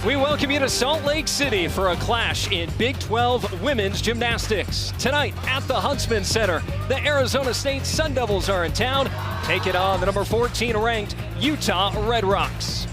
We welcome you to Salt Lake City for a clash in Big 12 women's gymnastics. Tonight at the Huntsman Center, the Arizona State Sun Devils are in town, taking on the number 14 ranked Utah Red Rocks.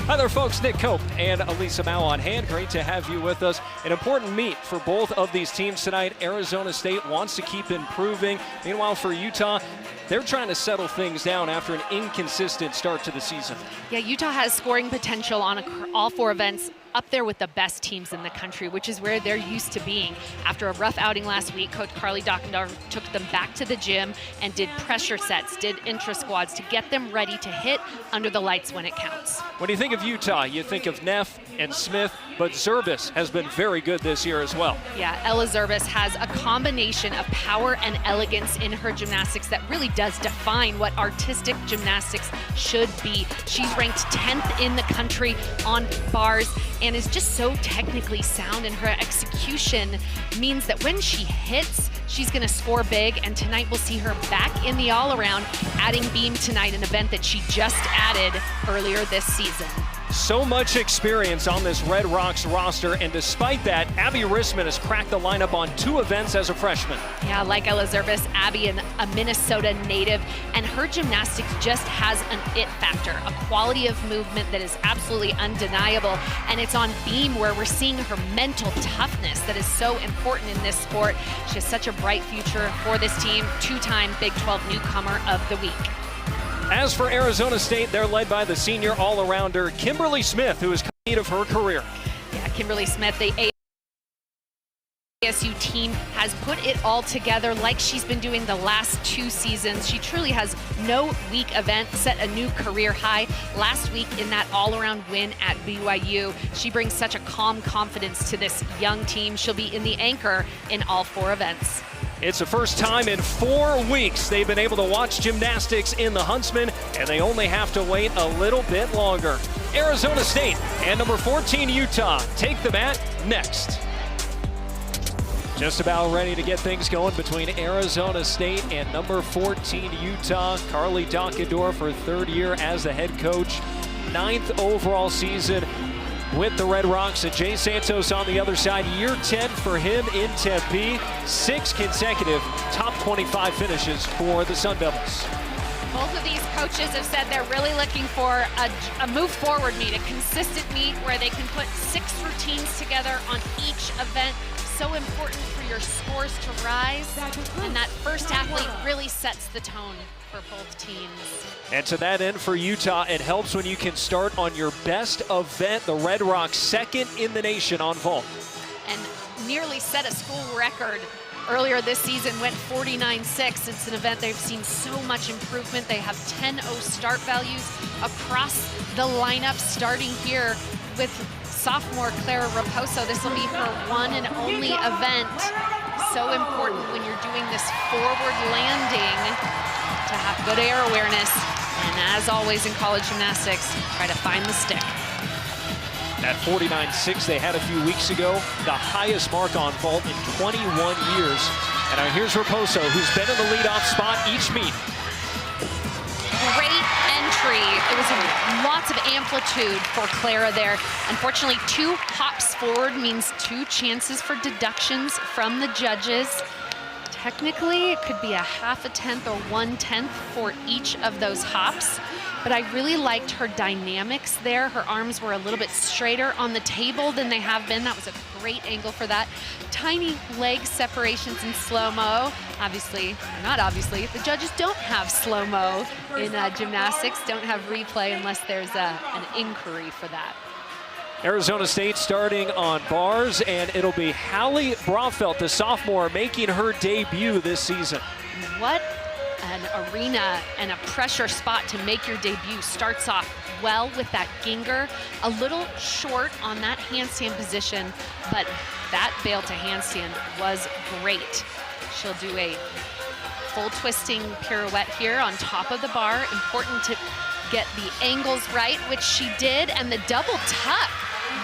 Hi there, folks. Nick Cope and Elisa Mao on hand. Great to have you with us. An important meet for both of these teams tonight. Arizona State wants to keep improving. Meanwhile, for Utah, they're trying to settle things down after an inconsistent start to the season. Yeah, Utah has scoring potential on all four events, up there with the best teams in the country, which is where they're used to being. After a rough outing last week, Coach Carly Dockendorf took them back to the gym and did pressure sets, did intra-squads to get them ready to hit under the lights when it counts. When you think of Utah, you think of Neff and Smith, but Zerbis has been very good this year as well. Yeah, Ella Zerbis has a combination of power and elegance in her gymnastics that really does define what artistic gymnastics should be. She's ranked 10th in the country on bars and is just so technically sound, and her execution means that when she hits, she's gonna score big, and tonight we'll see her back in the all-around, adding beam tonight, an event that she just added earlier this season. So much experience on this Red Rocks roster, and despite that, Abby Rissman has cracked the lineup on 2 events as a freshman. Yeah, like Ella Zerbis, Abby, a Minnesota native, and her gymnastics just has an it factor, a quality of movement that is absolutely undeniable, and it's on beam where we're seeing her mental toughness that is so important in this sport. She has such a bright future for this team, 2-time Big 12 newcomer of the week. As for Arizona State, they're led by the senior all-arounder Kimberly Smith, who is coming of her career. Yeah, Kimberly Smith, the ASU team, has put it all together like she's been doing the last 2 seasons. She truly has no weak event, set a new career high last week in that all-around win at BYU. She brings such a calm confidence to this young team. She'll be in the anchor in all 4 events. It's the first time in 4 weeks they've been able to watch gymnastics in the Huntsman, and they only have to wait a little bit longer. Arizona State and number 14 Utah take the mat next. Just about ready to get things going between Arizona State and number 14 Utah. Carly Dockendorf, her 3rd year as the head coach, 9th overall season with the Red Rocks, and Jay Santos on the other side. Year 10 for him in Tempe. 6 consecutive top 25 finishes for the Sun Devils. Both of these coaches have said they're really looking for a move forward meet, a consistent meet where they can put 6 routines together on each event. So important for your scores to rise, and that first athlete really sets the tone for both teams. And to that end for Utah, it helps when you can start on your best event, the Red Rocks 2nd in the nation on vault. And nearly set a school record earlier this season, went 49.6. It's an event they've seen so much improvement. They have 10.0 start values across the lineup, starting here with sophomore Clara Raposo. This will be her one and only event. So important when you're doing this forward landing to have good air awareness. And as always in college gymnastics, try to find the stick. That 49.6 they had a few weeks ago, the highest mark on vault in 21 years. And now here's Raposo, who's been in the leadoff spot each meet. Great entry. It was lots of amplitude for Clara there. Unfortunately, 2 hops forward means 2 chances for deductions from the judges. Technically, it could be a 1/2 tenth or 1/10 for each of those hops, but I really liked her dynamics there. Her arms were a little bit straighter on the table than they have been. That was a great angle for that. Tiny leg separations in slow-mo. Obviously, or not obviously, the judges don't have slow-mo in gymnastics, don't have replay unless there's an inquiry for that. Arizona State starting on bars, and it'll be Hallie Brofelt, the sophomore, making her debut this season. What an arena and a pressure spot to make your debut. Starts off well with that Ginger, a little short on that handstand position, but that bail to handstand was great. She'll do a full twisting pirouette here on top of the bar. Important to get the angles right, which she did, and the double tuck.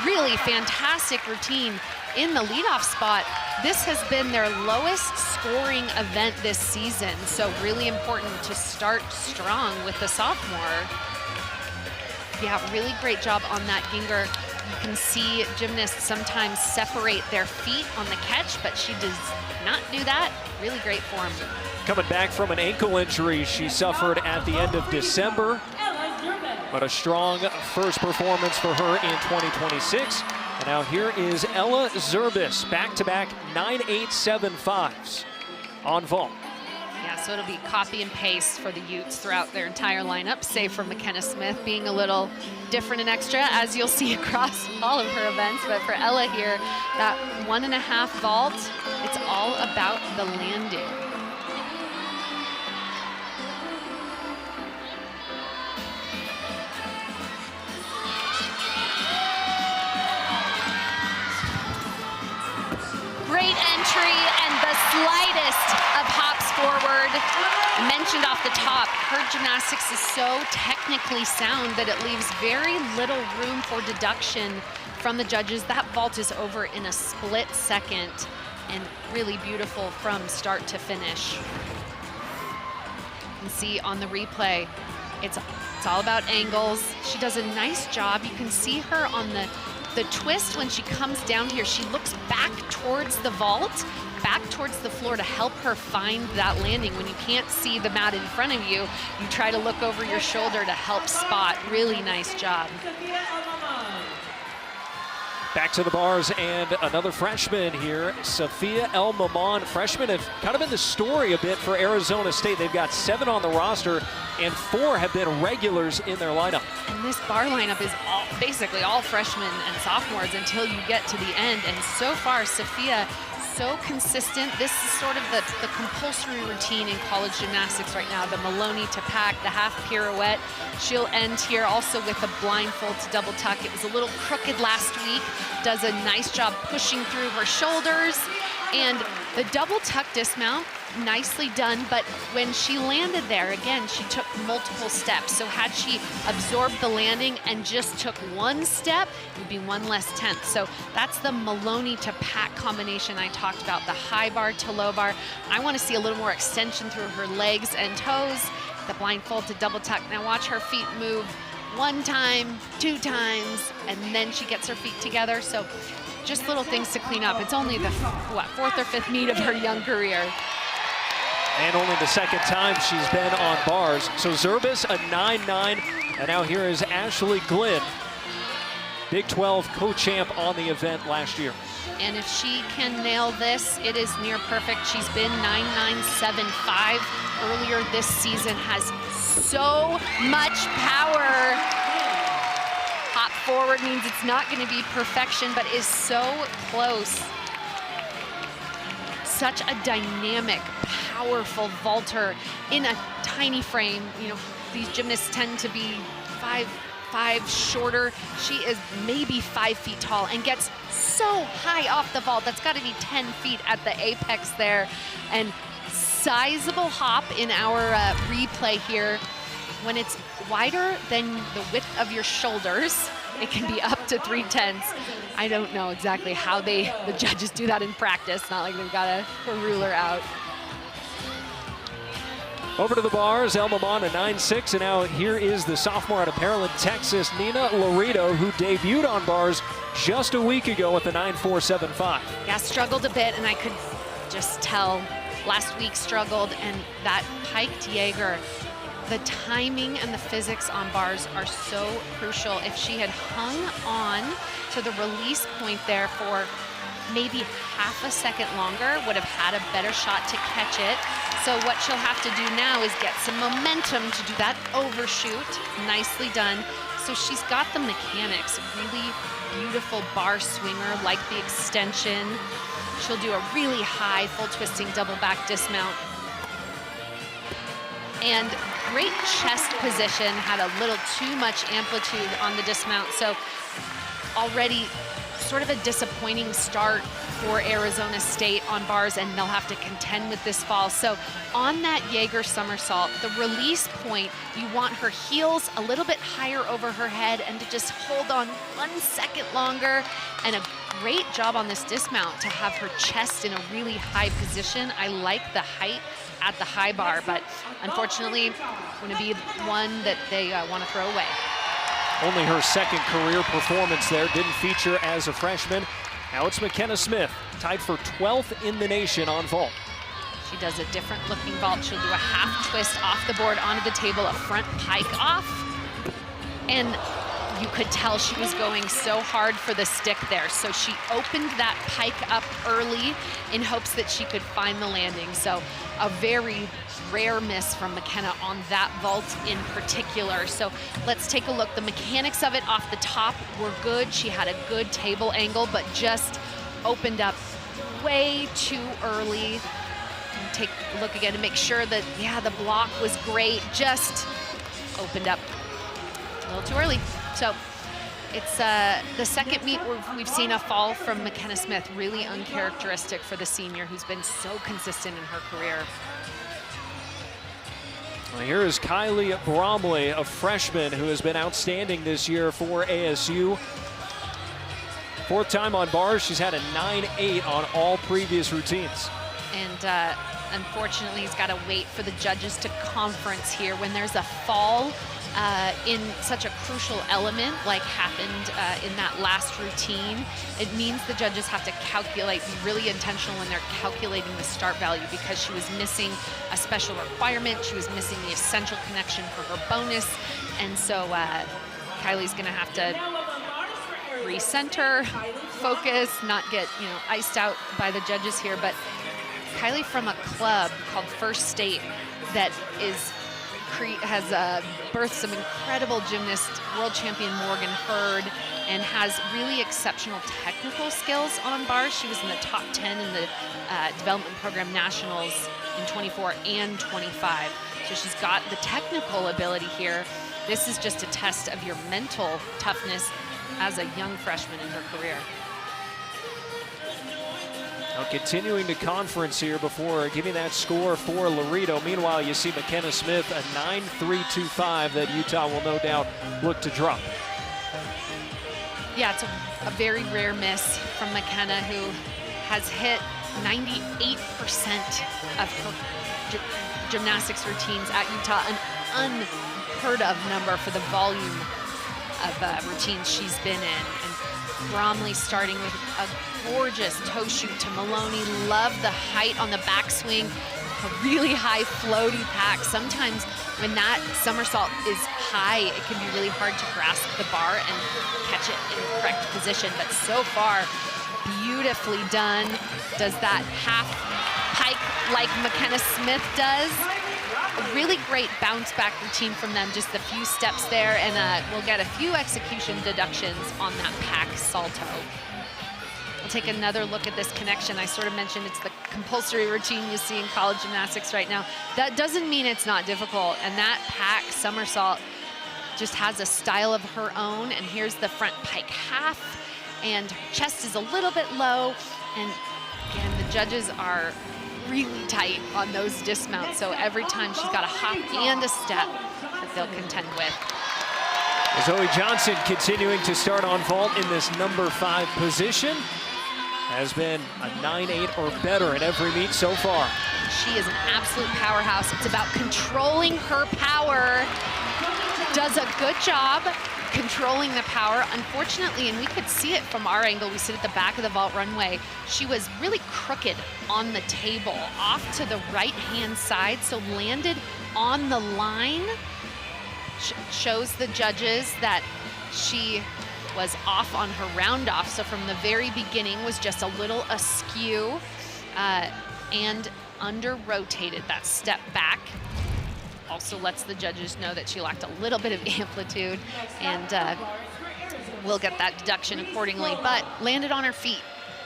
Really fantastic routine in the leadoff spot. This has been their lowest scoring event this season, so really important to start strong with the sophomore. Yeah, really great job on that Ginger. You can see gymnasts sometimes separate their feet on the catch, but she does not do that. Really great form. Coming back from an ankle injury she suffered at the end of December, but a strong first performance for her in 2026. And now here is Ella Zerbis, back-to-back 9.875s on vault. Yeah, so it'll be copy and paste for the Utes throughout their entire lineup, save for McKenna Smith being a little different and extra, as you'll see across all of her events. But for Ella here, that 1.5 vault, it's all about the landing. Great entry and the slightest of hops forward. Mentioned off the top, her gymnastics is so technically sound that it leaves very little room for deduction from the judges. That vault is over in a split second and really beautiful from start to finish. You can see on the replay, it's all about angles. She does a nice job. You can see her on the twist when she comes down here. She looks back towards the vault, back towards the floor to help her find that landing. When you can't see the mat in front of you, you try to look over your shoulder to help spot. Really nice job. Back to the bars and another freshman here, Sophia El Maman. Freshmen have kind of been the story a bit for Arizona State. They've got 7 on the roster and 4 have been regulars in their lineup. And this bar lineup is basically all freshmen and sophomores until you get to the end. And so far, Sophia, so consistent. This is sort of the compulsory routine in college gymnastics right now. The Maloney to pack, the half pirouette. She'll end here also with a blindfold to double tuck. It was a little crooked last week. Does a nice job pushing through her shoulders. And the double tuck dismount, nicely done, but when she landed there, again, she took multiple steps. So had she absorbed the landing and just took one step, it would be 1 less tenth. So that's the Maloney to pack combination I talked about, the high bar to low bar. I want to see a little more extension through her legs and toes, the blindfold to double tuck. Now watch her feet move 1 time, 2 times, and then she gets her feet together. So just little things to clean up. It's only the, 4th or 5th meet of her young career. And only the 2nd time she's been on bars. So Zerbis, a 9.9, and now here is Ashley Glynn, Big 12 co-champ on the event last year. And if she can nail this, it is near perfect. She's been 9.975 earlier this season, has so much power. Hop forward means it's not going to be perfection, but is so close. Such a dynamic, powerful vaulter in a tiny frame. You know, these gymnasts tend to be 5'5" shorter. She is maybe 5 feet tall and gets so high off the vault. That's got to be 10 feet at the apex there. And sizable hop in our replay here. When it's wider than the width of your shoulders, it can be up to 3/10. I don't know exactly how the judges do that in practice. Not like they've got a ruler out. Over to the bars, El Maman, a 9.6, and now here is the sophomore out of Pearland, Texas, Nina Laredo, who debuted on bars just a week ago with a 9.475. Yeah, struggled a bit, and I could just tell last week struggled, and that piked Jaeger, the timing and the physics on bars are so crucial. If she had hung on to the release point there for maybe half a second longer, would have had a better shot to catch it. So what she'll have to do now is get some momentum to do that overshoot. Nicely done. So she's got the mechanics, really beautiful bar swinger, like the extension. She'll do a really high full twisting double back dismount. And great chest position, had a little too much amplitude on the dismount. So already sort of a disappointing start for Arizona State on bars, and they'll have to contend with this fall. So on that Jaeger somersault, the release point, you want her heels a little bit higher over her head and to just hold on 1 second longer. And a great job on this dismount to have her chest in a really high position. I like the height at the high bar, but unfortunately going to be one that they want to throw away. Only her second career performance there, didn't feature as a freshman. Now it's McKenna Smith, tied for 12th in the nation on vault. She does a different looking vault. She'll do a half twist off the board onto the table, a front pike off. And you could tell she was going so hard for the stick there. So she opened that pike up early in hopes that she could find the landing. So a very rare miss from McKenna on that vault in particular. So let's take a look. The mechanics of it off the top were good. She had a good table angle, but just opened up way too early. And take a look again to make sure that, yeah, the block was great. Just opened up a little too early. So it's the second meet where we've seen a fall from McKenna Smith, really uncharacteristic for the senior who's been so consistent in her career. Well, here is Kylie Bromley, a freshman who has been outstanding this year for ASU. Fourth time on bars, she's had a 9-8 on all previous routines. And unfortunately, he's got to wait for the judges to conference here when there's a fall in such a crucial element like happened in that last routine. It means the judges have to calculate, be really intentional when they're calculating the start value, because she was missing a special requirement. She was missing the essential connection for her bonus. And so Kylie's going to have to recenter, focus, not get, you know, iced out by the judges here. But Kylie from a club called First State that has birthed some incredible gymnasts, world champion Morgan Hurd, and has really exceptional technical skills on bars. She was in the top 10 in the development program nationals in 24 and 25. So she's got the technical ability here. This is just a test of your mental toughness as a young freshman in her career. Now continuing to conference here before giving that score for Laredo. Meanwhile, you see McKenna Smith, a 9.325 that Utah will no doubt look to drop. Yeah, it's a very rare miss from McKenna, who has hit 98% of her gymnastics routines at Utah, an unheard of number for the volume of routines she's been in. And Bromley starting with a gorgeous toe shoot to Maloney. Love the height on the backswing, a really high floaty pack. Sometimes when that somersault is high, it can be really hard to grasp the bar and catch it in the correct position. But so far, beautifully done. Does that half pike like McKenna Smith does. A really great bounce back routine from them, just a few steps there, and we'll get a few execution deductions on that pack salto. We'll take another look at this connection. I sort of mentioned it's the compulsory routine you see in college gymnastics right now. That doesn't mean it's not difficult, and that pack somersault just has a style of her own. And here's the front pike half, and her chest is a little bit low, and again, the judges are really tight on those dismounts, so every time she's got a hop and a step that they'll contend with. Zoe Johnson continuing to start on vault in this number 5 position. Has been a 9.8 or better in every meet so far. She is an absolute powerhouse. It's about controlling her power. Does a good job controlling the power. Unfortunately, and we could see it from our angle, we sit at the back of the vault runway, she was really crooked on the table, off to the right-hand side, so landed on the line. Shows the judges that she was off on her round off, so from the very beginning was just a little askew and under-rotated. That step back also lets the judges know that she lacked a little bit of amplitude, and we'll get that deduction accordingly, but landed on her feet.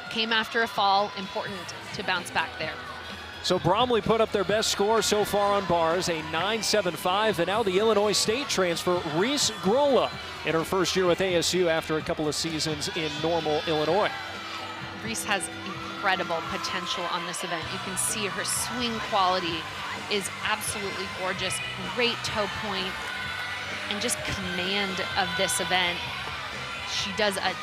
Came after a fall, important to bounce back there. So Bromley put up their best score so far on bars, a 9.75, and now the Illinois State transfer, Reese Grola, in her first year with ASU after a couple of seasons in Normal, Illinois. Reese has incredible potential on this event. You can see her swing quality is absolutely gorgeous, great toe point, and just command of this event. She does a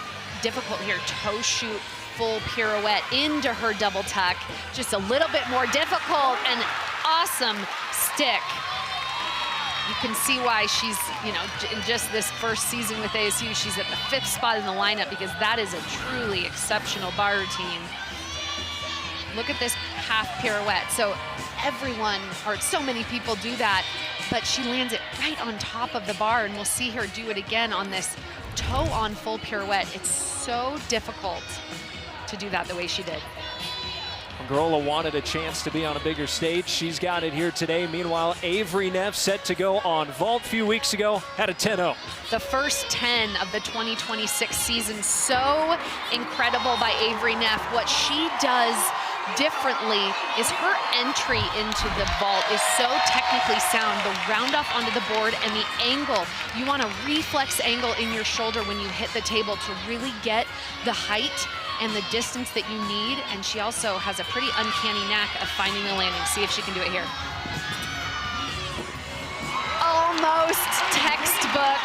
difficult here toe shoot, full pirouette into her double tuck, just a little bit more difficult, and awesome stick. You can see why she's, in just this first season with ASU, she's at the 5th spot in the lineup, because that is a truly exceptional bar routine. Look at this half pirouette. So everyone, or so many people do that, but she lands it right on top of the bar, and we'll see her do it again on this toe on full pirouette. It's so difficult to do that the way she did. Grola wanted a chance to be on a bigger stage. She's got it here today. Meanwhile, Avery Neff set to go on vault a few weeks ago, had a 10-0. The first 10 of the 2026 season. So incredible by Avery Neff. What she does differently is her entry into the vault is so technically sound. The round off onto the board and the angle. You want a reflex angle in your shoulder when you hit the table to really get the height and the distance that you need. And she also has a pretty uncanny knack of finding the landing. See if she can do it here. Almost textbook.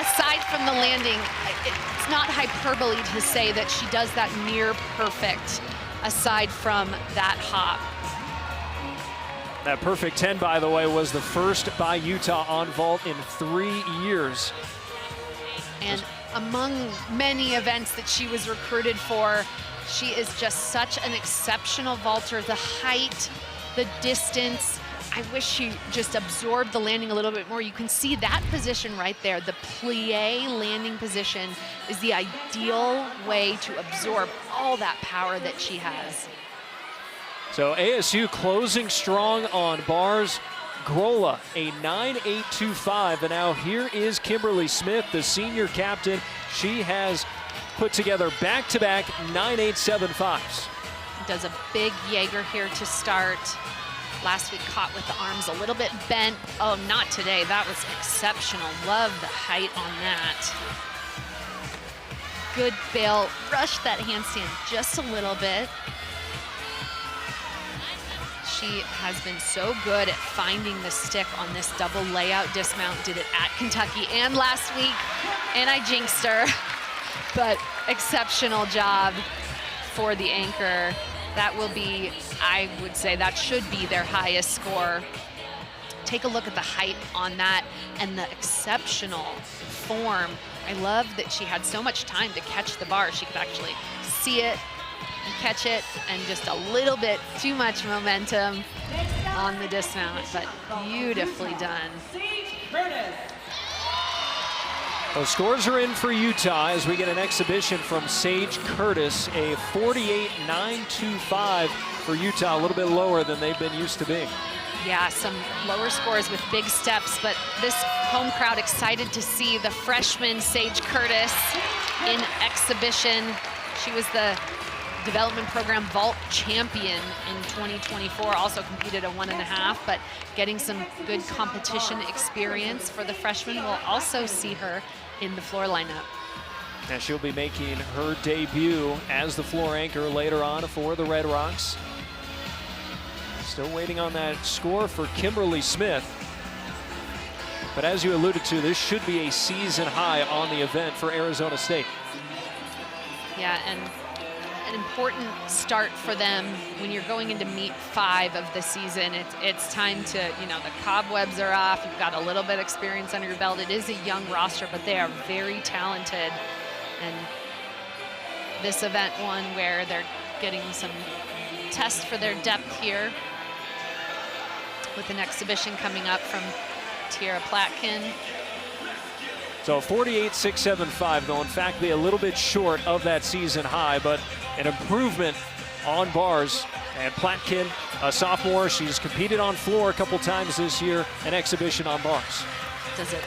Aside from the landing, it's not hyperbole to say that she does that near perfect aside from that hop. That perfect 10, by the way, was the first by Utah on vault in 3 years. And among many events that she was recruited for, she is just such an exceptional vaulter. The height, the distance. I wish she just absorbed the landing a little bit more. You can see that position right there. The plie landing position is the ideal way to absorb all that power that she has. So ASU closing strong on bars. Grola, a 9.825, and now here is Kimberly Smith, the senior captain. She has put together back-to-back 9.875s. Does a big Jaeger here to start. Last week caught with the arms a little bit bent. Oh, not today. That was exceptional. Love the height on that. Good bail. Rush that handstand just a little bit. She has been so good at finding the stick on this double layout dismount. Did it at Kentucky and last week, and I jinxed her. But exceptional job for the anchor. That will be, I would say, that should be their highest score. Take a look at the height on that and the exceptional form. I love that she had so much time to catch the bar. She could actually see it and catch it, and just a little bit too much momentum on the dismount, but beautifully done. Well, scores are in for Utah as we get an exhibition from Sage Curtis, a 48.925 for Utah, a little bit lower than they've been used to being. Yeah, some lower scores with big steps, but this home crowd excited to see the freshman Sage Curtis in exhibition. She was the development program vault champion in 2024, also competed a 1.5, but getting some good competition experience for the freshman. We'll also see her in the floor lineup. And she'll be making her debut as the floor anchor later on for the Red Rocks. Still waiting on that score for Kimberly Smith. But as you alluded to, this should be a season high on the event for Arizona State. Yeah, and an important start for them when you're going into meet 5 of the season. It's time to, the cobwebs are off. You've got a little bit of experience under your belt. It is a young roster, but they are very talented. And this event one where they're getting some tests for their depth here with an exhibition coming up from Tiara Platkin. So 48.675, though in fact be a little bit short of that season high, but an improvement on bars. And Platkin, a sophomore, she's competed on floor a couple times this year, an exhibition on bars. Does a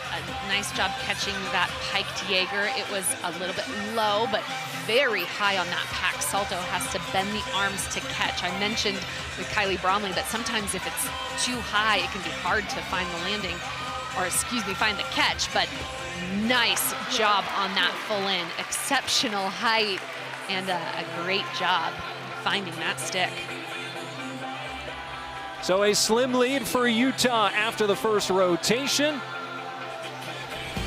nice job catching that piked Jaeger. It was a little bit low, but very high on that pack. Salto has to bend the arms to catch. I mentioned with Kylie Bromley that sometimes if it's too high, it can be hard to find the landing, or find the catch, but nice job on that full in. Exceptional height and a great job finding that stick. So a slim lead for Utah after the first rotation.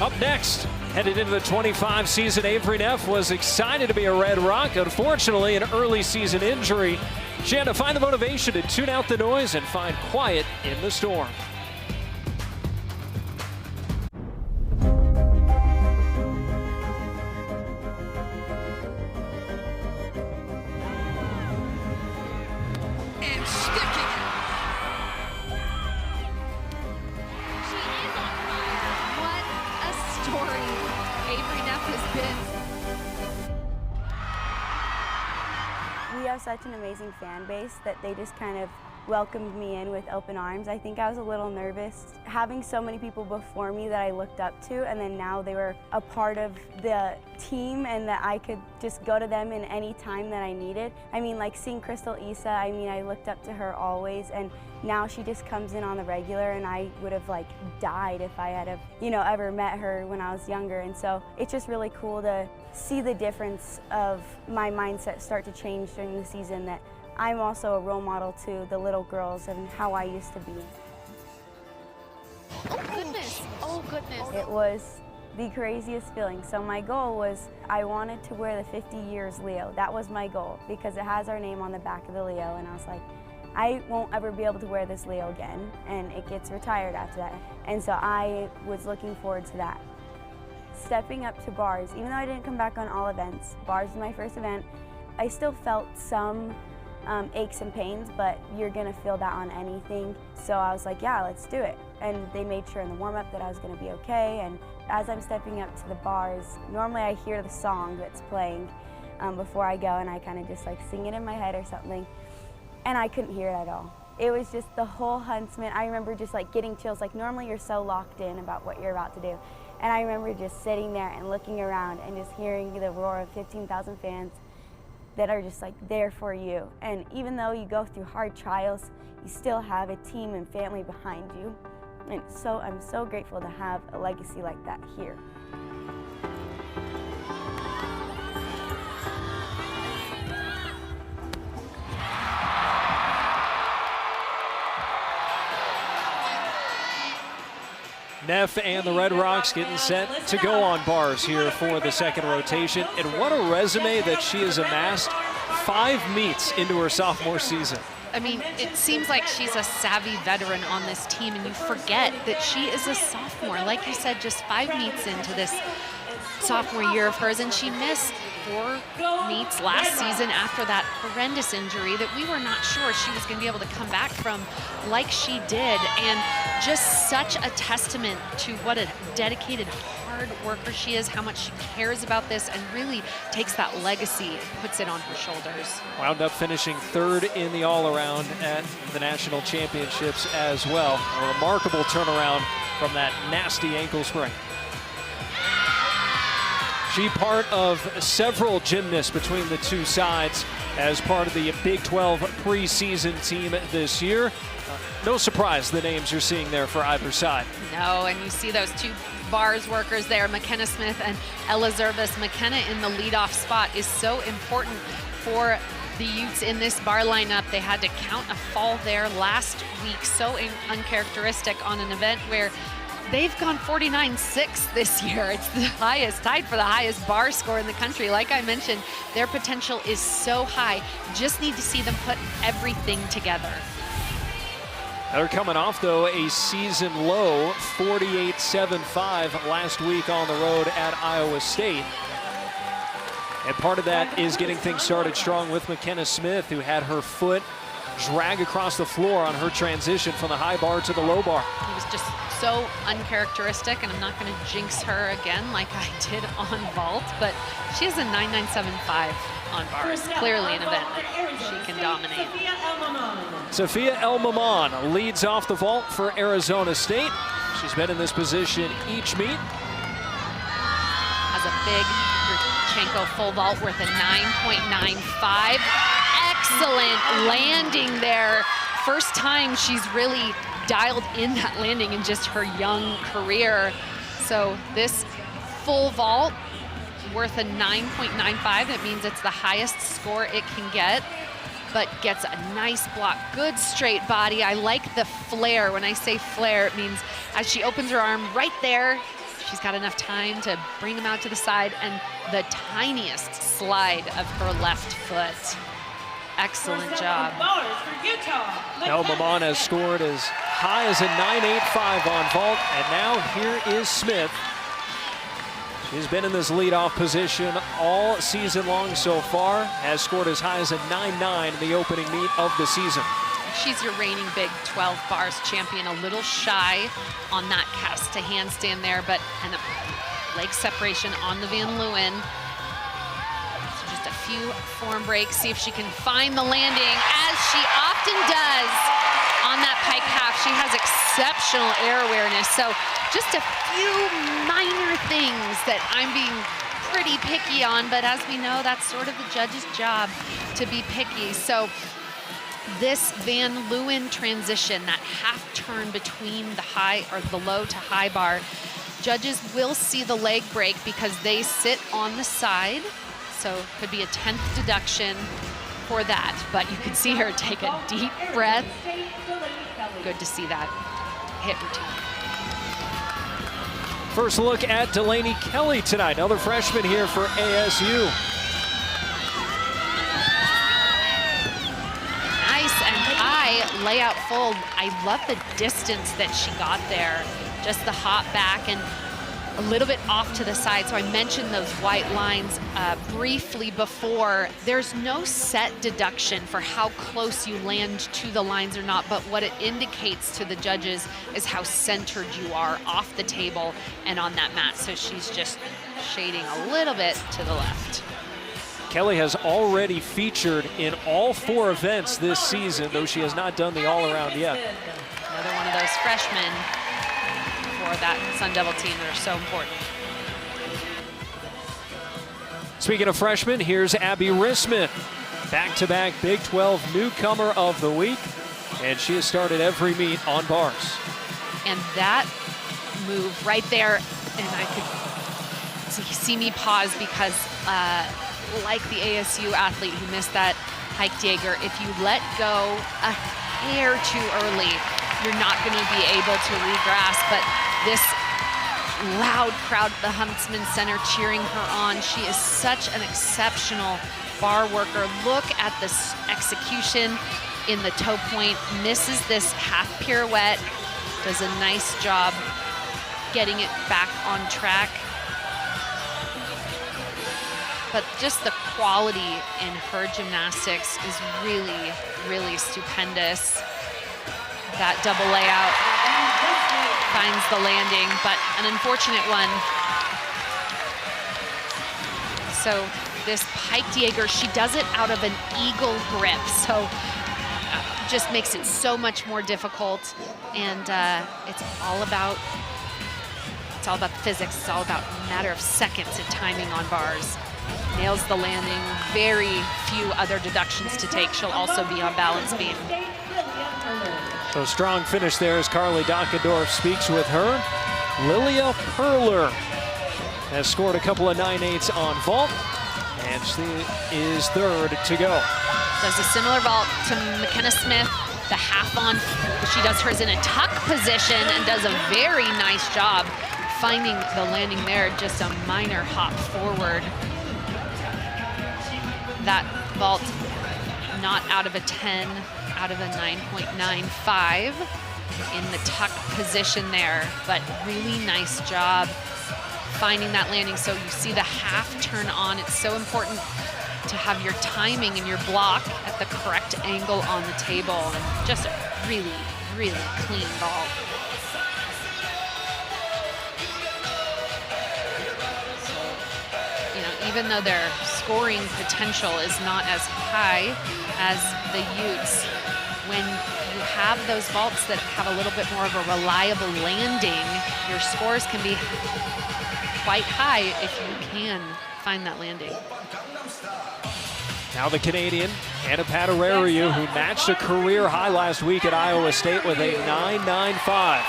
Up next, headed into the 25 season, Avery Neff was excited to be a Red Rock. Unfortunately, an early season injury. She had to find the motivation to tune out the noise and find quiet in the storm. We have such an amazing fan base that they just kind of welcomed me in with open arms. I think I was a little nervous having so many people before me that I looked up to, and then now they were a part of the team and that I could just go to them in any time that I needed. I mean, like seeing Crystal Issa, I mean, I looked up to her always, and now she just comes in on the regular, and I would have like died if I had have, ever met her when I was younger. And so it's just really cool to see the difference of my mindset start to change during the season, that I'm also a role model to the little girls and how I used to be. Oh goodness, oh goodness. It was the craziest feeling. So my goal was I wanted to wear the 50 years Leo. That was my goal because it has our name on the back of the Leo, and I was like, I won't ever be able to wear this Leo again, and it gets retired after that. And so I was looking forward to that. Stepping up to bars, even though I didn't come back on all events, bars was my first event, I still felt some aches and pains, but you're gonna feel that on anything. So I was like, yeah, let's do it. And they made sure in the warm-up that I was gonna be okay. And as I'm stepping up to the bars, normally I hear the song that's playing before I go, and I kind of just like sing it in my head or something. And I couldn't hear it at all. It was just the whole Huntsman. I remember just like getting chills. Like normally you're so locked in about what you're about to do. And I remember just sitting there and looking around and just hearing the roar of 15,000 fans that are just like there for you. And even though you go through hard trials, you still have a team and family behind you. And so I'm so grateful to have a legacy like that here. Neff and the Red Rocks getting set to go on bars here for the second rotation. And what a resume that she has amassed. 5 meets into her sophomore season. I mean, it seems like she's a savvy veteran on this team, and you forget that she is a sophomore. Like you said, just 5 meets into this sophomore year of hers, and she missed 4 meets last season after that horrendous injury that we were not sure she was going to be able to come back from like she did. And just such a testament to what a dedicated, hard worker she is, how much she cares about this, and really takes that legacy, puts it on her shoulders. Wound up finishing 3rd in the all-around at the national championships as well. A remarkable turnaround from that nasty ankle sprain. She part of several gymnasts between the two sides as part of the Big 12 preseason team this year. No surprise the names you're seeing there for either side. No, and you see those 2 bars workers there, McKenna Smith and Ella Zervis. McKenna in the leadoff spot is so important for the Utes in this bar lineup. They had to count a fall there last week, so uncharacteristic on an event where they've gone 49-6 this year. It's the highest, tied for the highest bar score in the country. Like I mentioned, their potential is so high. Just need to see them put everything together. They're coming off, though, a season low 48-7-5 last week on the road at Iowa State. And part of that is getting things started strong with McKenna Smith, who had her foot drag across the floor on her transition from the high bar to the low bar. He was just so uncharacteristic, and I'm not going to jinx her again like I did on vault, but she has a 9.975 on bars. Clearly an event that she can dominate. Sophia El-Maman leads off the vault for Arizona State. She's been in this position each meet. Has a big Yurchenko full vault worth a 9.95. Excellent landing there. First time she's really dialed in that landing in just her young career. So this full vault worth a 9.95. That means it's the highest score it can get, but gets a nice block. Good straight body. I like the flare. When I say flare, it means as she opens her arm right there, she's got enough time to bring them out to the side, and the tiniest slide of her left foot. Excellent job. El-Maman has scored as high as a 9.85 on vault, and now here is Smith. She's been in this leadoff position all season long so far, has scored as high as a 9.9 in the opening meet of the season. She's your reigning Big 12 bars champion, a little shy on that cast to handstand there, but and leg separation on the Van Leeuwen. So just a few form breaks, see if she can find the landing, as she often does on that pike half. She has exceptional air awareness. So just a few minor things that I'm being pretty picky on, but as we know, that's sort of the judge's job to be picky. So this Van Leeuwen transition, that half turn between the high or the low to high bar, judges will see the leg break because they sit on the side. So could be a 10th deduction for that, but you can see her take a deep breath. Good to see that hit routine. First look at Delaney Kelly tonight, another freshman here for ASU. Nice and high layout full. I love the distance that she got there. Just the hop back and a little bit off to the side. So I mentioned those white lines briefly before. There's no set deduction for how close you land to the lines or not, but what it indicates to the judges is how centered you are off the table and on that mat. So she's just shading a little bit to the left. Kelly has already featured in all 4 events this season, though she has not done the all-around yet. Another one of those freshmen for that Sun Devil team that are so important. Speaking of freshmen, here's Abby Rissman, back-to-back Big 12 newcomer of the week, and she has started every meet on bars. And that move right there, and I could see me pause because like the ASU athlete who missed that hike Jaeger, if you let go a hair too early, you're not going to be able to regrasp. But this loud crowd at the Huntsman Center cheering her on. She is such an exceptional bar worker. Look at this execution in the toe point. Misses this half pirouette. Does a nice job getting it back on track. But just the quality in her gymnastics is really, really stupendous. That double layout finds the landing, but an unfortunate one. So this pike Jaeger, she does it out of an eagle grip, so just makes it so much more difficult. And it's all about physics. It's all about a matter of seconds and timing on bars. Nails the landing. Very few other deductions to take. She'll also be on balance beam. So strong finish there as Carly Dockendorf speaks with her. Lilia Perler has scored a couple of 9/8s on vault, and she is third to go. Does a similar vault to McKenna Smith, the half on. She does hers in a tuck position and does a very nice job finding the landing there, just a minor hop forward. That vault not out of a 10, out of a 9.95 in the tuck position there, but really nice job finding that landing. So you see the half turn on. It's so important to have your timing and your block at the correct angle on the table. And just a really, really clean ball. Even though their scoring potential is not as high as the Utes, when you have those vaults that have a little bit more of a reliable landing, your scores can be quite high if you can find that landing. Now the Canadian, Anna Patarariu, who matched a career high last week at Iowa State with a 9.95.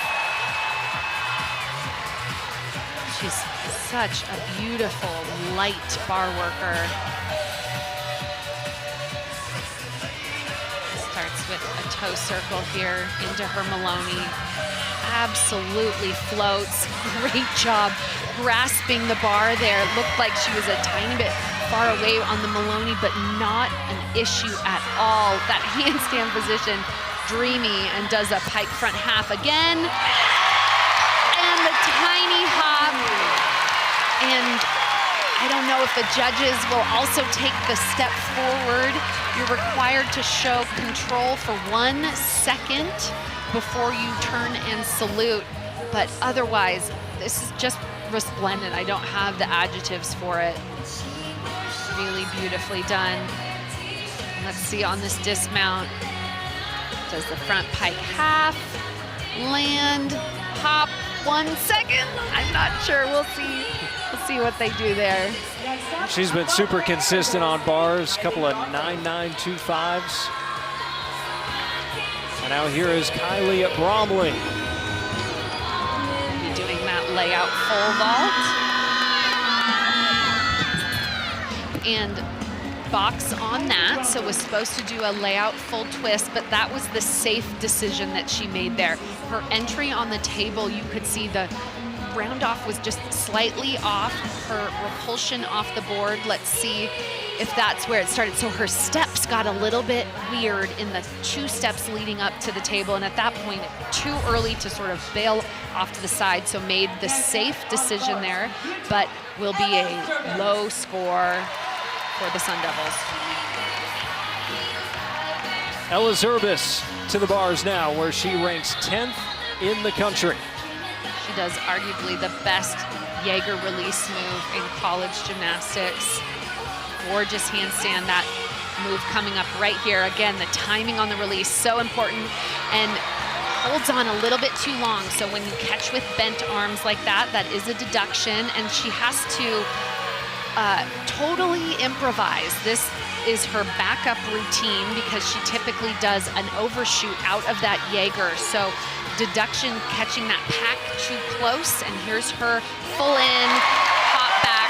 She's such a beautiful, light bar worker. Starts with a toe circle here into her Maloney. Absolutely floats. Great job grasping the bar there. It looked like she was a tiny bit far away on the Maloney, but not an issue at all. That handstand position, dreamy, and does a pike front half again. And the tiny hop. And I don't know if the judges will also take the step forward. You're required to show control for 1 second before you turn and salute. But otherwise, this is just resplendent. I don't have the adjectives for it. Really beautifully done. Let's see on this dismount. Does the front pike half, land, hop, 1 second? I'm not sure, we'll see. We'll see what they do there. She's been super consistent on bars, couple of 9.925s. And now here is Kylie Bromley. Be doing that layout full vault. And box on that, so was supposed to do a layout full twist, but that was the safe decision that she made there. Her entry on the table, you could see the round off was just slightly off, her repulsion off the board. Let's see if that's where it started. So her steps got a little bit weird in the 2 steps leading up to the table, and at that point, too early to sort of bail off to the side, so made the safe decision there, but will be a low score for the Sun Devils. Ella Zerbis to the bars now, where she ranks 10th in the country. She does arguably the best Jaeger release move in college gymnastics. Gorgeous handstand, that move coming up right here. Again, the timing on the release, so important, and holds on a little bit too long. So when you catch with bent arms like that, that is a deduction, and she has to totally improvise. This is her backup routine because she typically does an overshoot out of that Jaeger. So deduction, catching that pack too close, and here's her full in, hop back.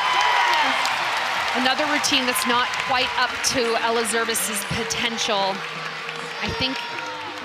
Another routine that's not quite up to Ella Zerbis's potential. I think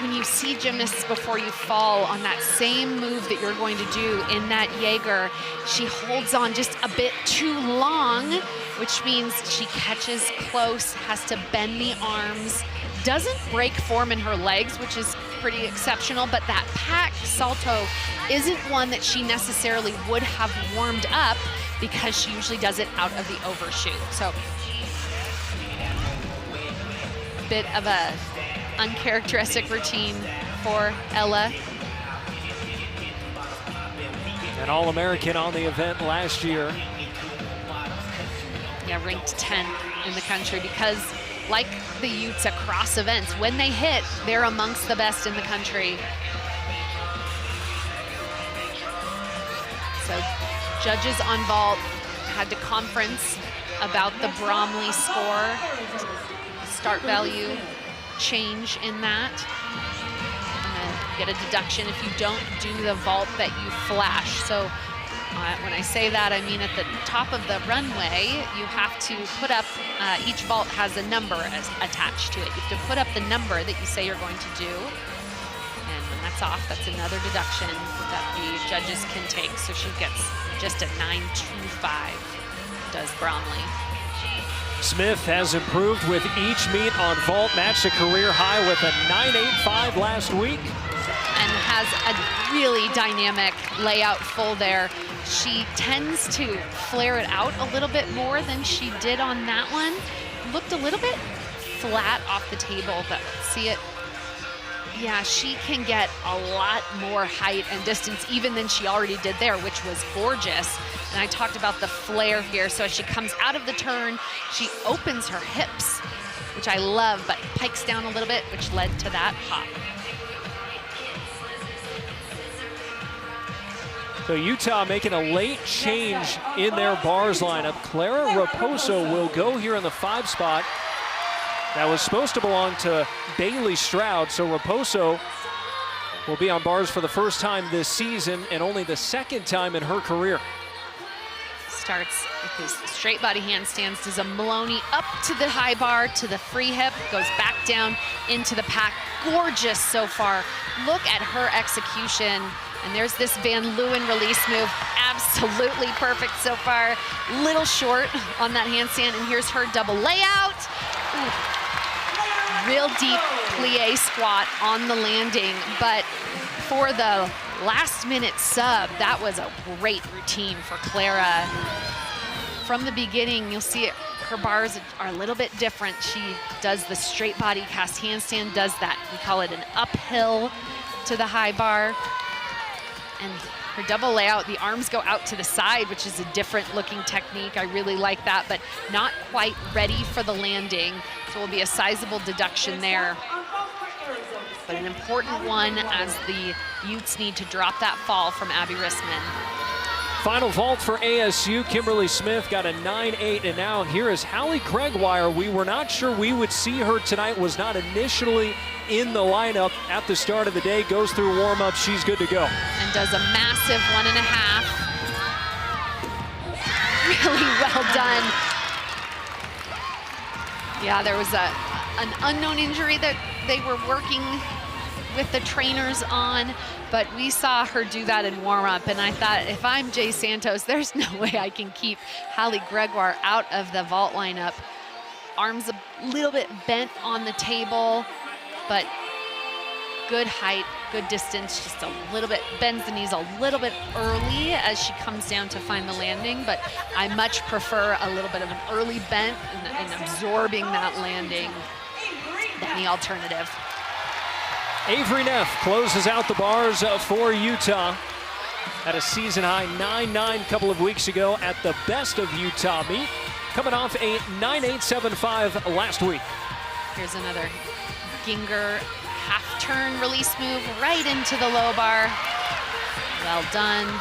when you see gymnasts before you fall on that same move that you're going to do in that Jaeger, she holds on just a bit too long, which means she catches close, has to bend the arms, doesn't break form in her legs, which is pretty exceptional, but that pack salto isn't one that she necessarily would have warmed up because she usually does it out of the overshoot. So, a bit of a uncharacteristic routine for Ella. An All-American on the event last year. Yeah, ranked 10th in the country because, like the Utes across events, when they hit, they're amongst the best in the country. So judges on vault had to conference about the Bromley score, start value change in that. Get a deduction if you don't do the vault that you flash. So when I say that, I mean at the top of the runway, you have to put up, each vault has a number attached to it. You have to put up the number that you say you're going to do. And when that's off, that's another deduction that the judges can take. So she gets just a 9.25, does Bromley. Smith has improved with each meet on vault, matched a career high with a 9.85 last week. And has a really dynamic layout full there. She tends to flare it out a little bit more than she did on that one. Looked a little bit flat off the table, but see it. Yeah, she can get a lot more height and distance even than she already did there, which was gorgeous. And I talked about the flare here. So as she comes out of the turn, she opens her hips, which I love, but pikes down a little bit, which led to that hop. So Utah making a late change in their bars lineup. Clara Raposo will go here in the 5 spot. That was supposed to belong to Bailey Stroud, so Raposo will be on bars for the first time this season and only the 2nd time in her career. Starts with his straight body handstands, does a Maloney up to the high bar, to the free hip, goes back down into the pack. Gorgeous so far. Look at her execution. And there's this Van Leeuwen release move. Absolutely perfect so far. Little short on that handstand, and here's her double layout. Ooh. Real deep plie squat on the landing, but for the last minute sub, that was a great routine for Clara. From the beginning, you'll see it, her bars are a little bit different. She does the straight body cast handstand, does that, we call it an uphill to the high bar. And Her double layout, the arms go out to the side, which is a different looking technique. I really like that, but not quite ready for the landing. So it will be a sizable deduction there. But an important one as the Utes need to drop that fall from Abby Rissman. Final vault for ASU. Kimberly Smith got a 9.8, and now here is Hallie Gregoire. We were not sure we would see her tonight, was not initially in the lineup at the start of the day, goes through warm-up, she's good to go. And does a massive 1.5. Really well done. Yeah, there was an unknown injury that they were working with the trainers on, but we saw her do that in warm-up, and I thought, if I'm Jay Santos, there's no way I can keep Hallie Gregoire out of the vault lineup. Arms a little bit bent on the table, but good height, good distance, just a little bit, bends the knees a little bit early as she comes down to find the landing, but I much prefer a little bit of an early bent and absorbing that landing than the alternative. Avery Neff closes out the bars for Utah. Had a season high 9.9 a couple of weeks ago at the Best of Utah meet, coming off a 9.875 last week. Here's another Ginger half turn release move right into the low bar. Well done.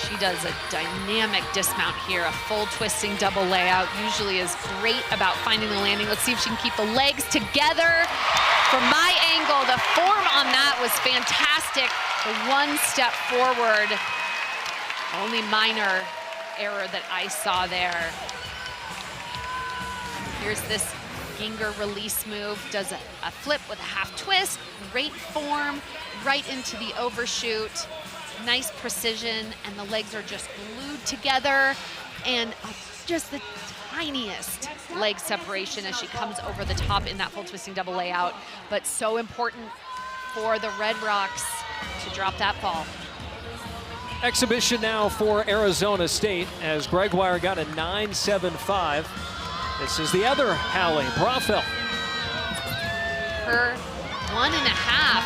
She does a dynamic dismount here, a full twisting double layout. Usually is great about finding the landing. Let's see if she can keep the legs together. From my angle, the form on that was fantastic. The one step forward, only minor error that I saw there. Here's this Ginger release move, does a flip with a half twist, great form, right into the overshoot. Nice precision, and the legs are just glued together, and just the tiniest leg separation as she comes over the top in that full twisting double layout. But so important for the Red Rocks to drop that fall. Exhibition now for Arizona State as Gregoire got a 9.75. This is the other Hallie, Brafel. Her 1.5.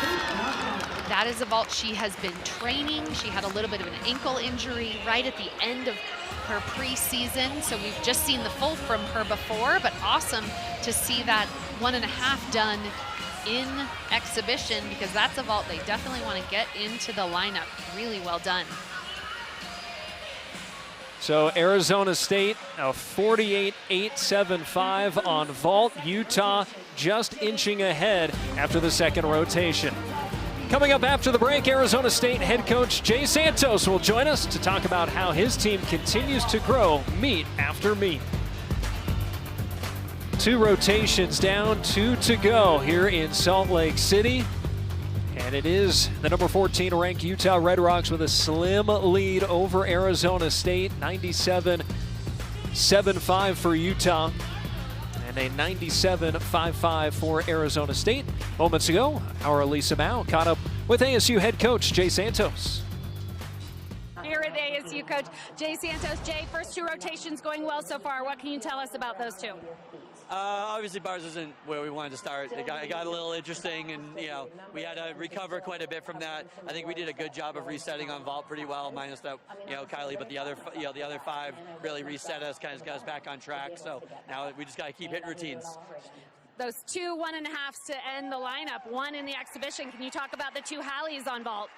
That is a vault she has been training. She had a little bit of an ankle injury right at the end of her preseason, so we've just seen the full from her before, but awesome to see that 1.5 done in exhibition, because that's a vault they definitely want to get into the lineup. Really well done. So Arizona State, a 48.875 on vault. Utah just inching ahead after the second rotation. Coming up after the break, Arizona State head coach Jay Santos will join us to talk about how his team continues to grow meet after meet. 2 rotations down, 2 to go here in Salt Lake City. And it is the number 14 ranked Utah Red Rocks with a slim lead over Arizona State, 97.75 for Utah. And a 97.55 for Arizona State. Moments ago, our Elisa Mao caught up with ASU head coach Jay Santos. Here with ASU coach Jay Santos. Jay, first 2 rotations going well so far. What can you tell us about those 2? Obviously, bars isn't where we wanted to start. It got a little interesting, and we had to recover quite a bit from that. I think we did a good job of resetting on vault pretty well, minus that Kylie, but the other 5 really reset us, kind of got us back on track. So now we just got to keep hitting routines. Those 2 1.5s to end the lineup, 1 in the exhibition. Can you talk about the 2 Hallies on vault?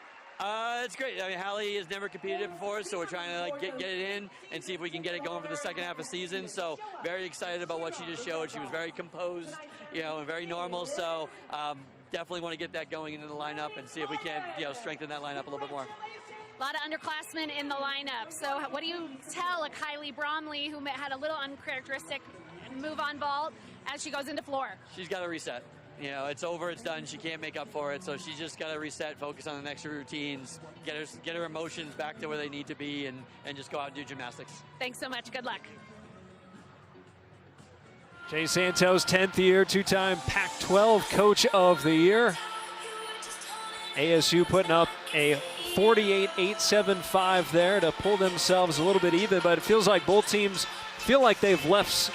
It's great. I mean, Hallie has never competed before, so we're trying to get it in and see if we can get it going for the second half of season. So very excited about what she just showed. She was very composed, and very normal. So definitely want to get that going into the lineup and see if we can, strengthen that lineup a little bit more. A lot of underclassmen in the lineup. So what do you tell a Kylie Bromley who had a little uncharacteristic move on vault as she goes into floor? She's got to reset. It's over, it's done. She can't make up for it, so she's just got to reset, focus on the next routines, get her emotions back to where they need to be, and just go out and do gymnastics. Thanks so much. Good luck. Jay Santos, 10th year, 2-time Pac-12 Coach of the Year. ASU putting up a 48.875 there to pull themselves a little bit even, but it feels like both teams feel like they've left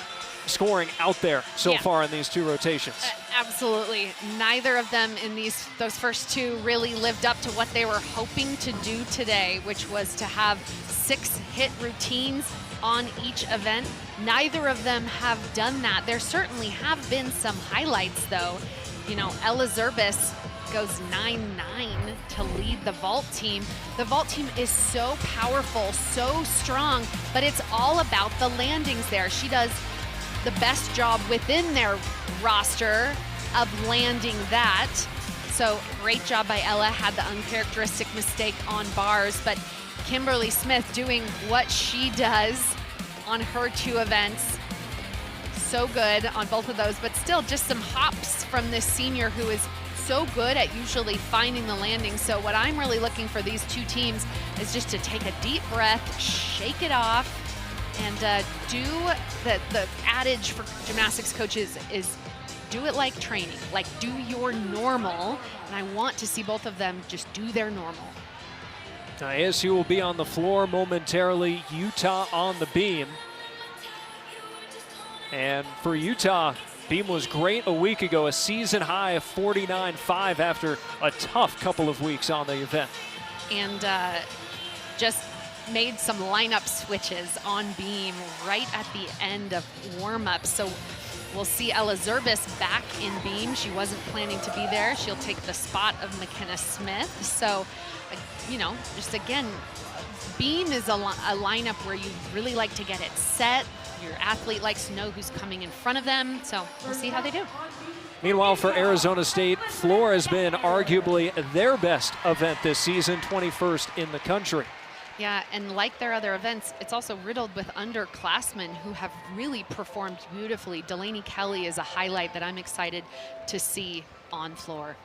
scoring out there so Yeah. far in these two rotations. Absolutely. Neither of them in those first two really lived up to what they were hoping to do today, which was to have 6 hit routines on each event. Neither of them have done that. There certainly have been some highlights, though. You know, Ella Zerbis goes 9-9 to lead the vault team. The vault team is so powerful, so strong, but it's all about the landings there. She does the best job within their roster of landing that. So great job by Ella, had the uncharacteristic mistake on bars, but Kimberly Smith doing what she does on her 2 events. So good on both of those, but still just some hops from this senior who is so good at usually finding the landing. So what I'm really looking for these 2 teams is just to take a deep breath, shake it off, and do the adage for gymnastics coaches is do it like training, like do your normal. And I want to see both of them just do their normal. Now, ASU will be on the floor momentarily. Utah on the beam. And for Utah, beam was great a week ago, a season high of 49.5 after a tough couple of weeks on the event. And just made some lineup switches on beam right at the end of warm-up. So we'll see Ella Zerbis back in beam. She wasn't planning to be there. She'll take the spot of McKenna Smith. So, you know, just again, beam is a lineup where you really like to get it set. Your athlete likes to know who's coming in front of them. So we'll see how they do. Meanwhile, for Arizona State, floor has been arguably their best event this season, 21st in the country. Yeah, and like their other events, it's also riddled with underclassmen who have really performed beautifully. Delaney Kelly is a highlight that I'm excited to see on floor.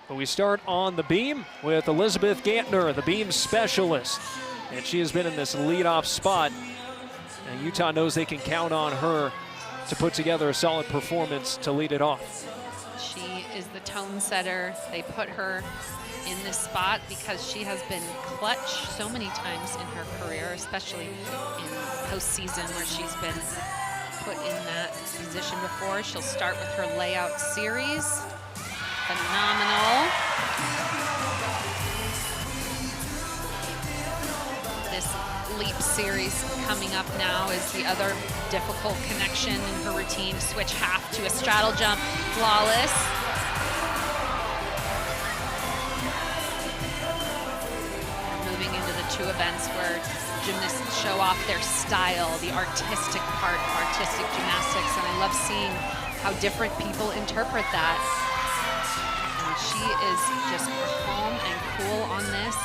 But we start on the beam with Elizabeth Gantner, the beam specialist. And she has been in this leadoff spot. And Utah knows they can count on her to put together a solid performance to lead it off. She is the tone setter. They put her in this spot because she has been clutch so many times in her career, especially in postseason where she's been put in that position before. She'll start with her layout series. Phenomenal. This leap series coming up now is the other difficult connection in her routine. Switch half to a straddle jump, flawless. Moving into the 2 events where gymnasts show off their style, the artistic part of artistic gymnastics, and I love seeing how different people interpret that. And she is just calm and cool on this.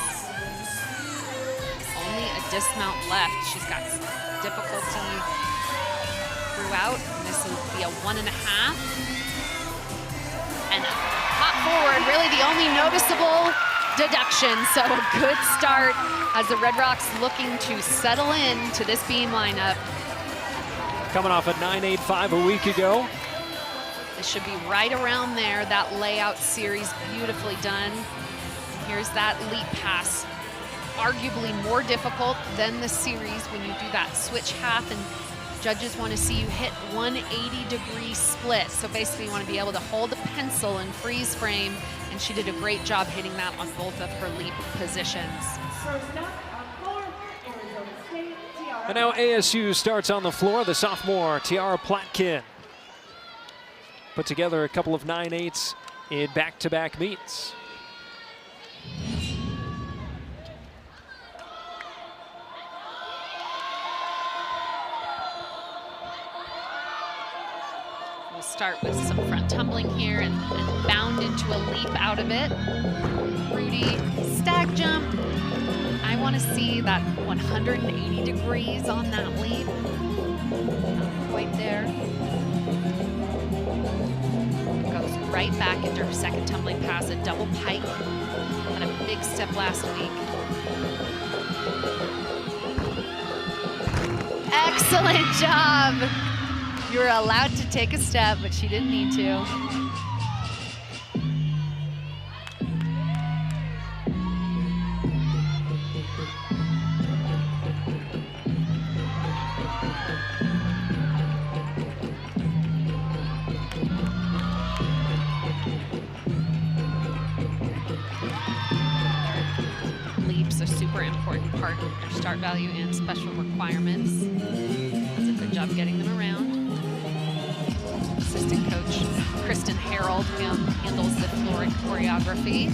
Only a dismount left. She's got difficulty throughout, and this will be a 1.5. And hop forward, really the only noticeable deduction. So a good start as the Red Rocks looking to settle in to this beam lineup. Coming off a 9.85 a week ago. This should be right around there. That layout series beautifully done. Here's that leap pass. Arguably more difficult than the series when you do that switch half, and judges want to see you hit 180-degree split. So basically you want to be able to hold a pencil and freeze frame, and she did a great job hitting that on both of her leap positions. And now ASU starts on the floor. The sophomore, Tiara Platkin, put together a couple of 9.8s in back-to-back meets. We'll start with some front tumbling here and bound into a leap out of it. Rudy, stag jump. I want to see that 180 degrees on that leap. Not quite there. Goes right back into her second tumbling pass, a double pike. Had a big step last week. Excellent job. You were allowed to take a step, but she didn't need to. important part of their start value and special requirements. Does a good job getting them around. Assistant coach Kristen Harold handles the floor choreography.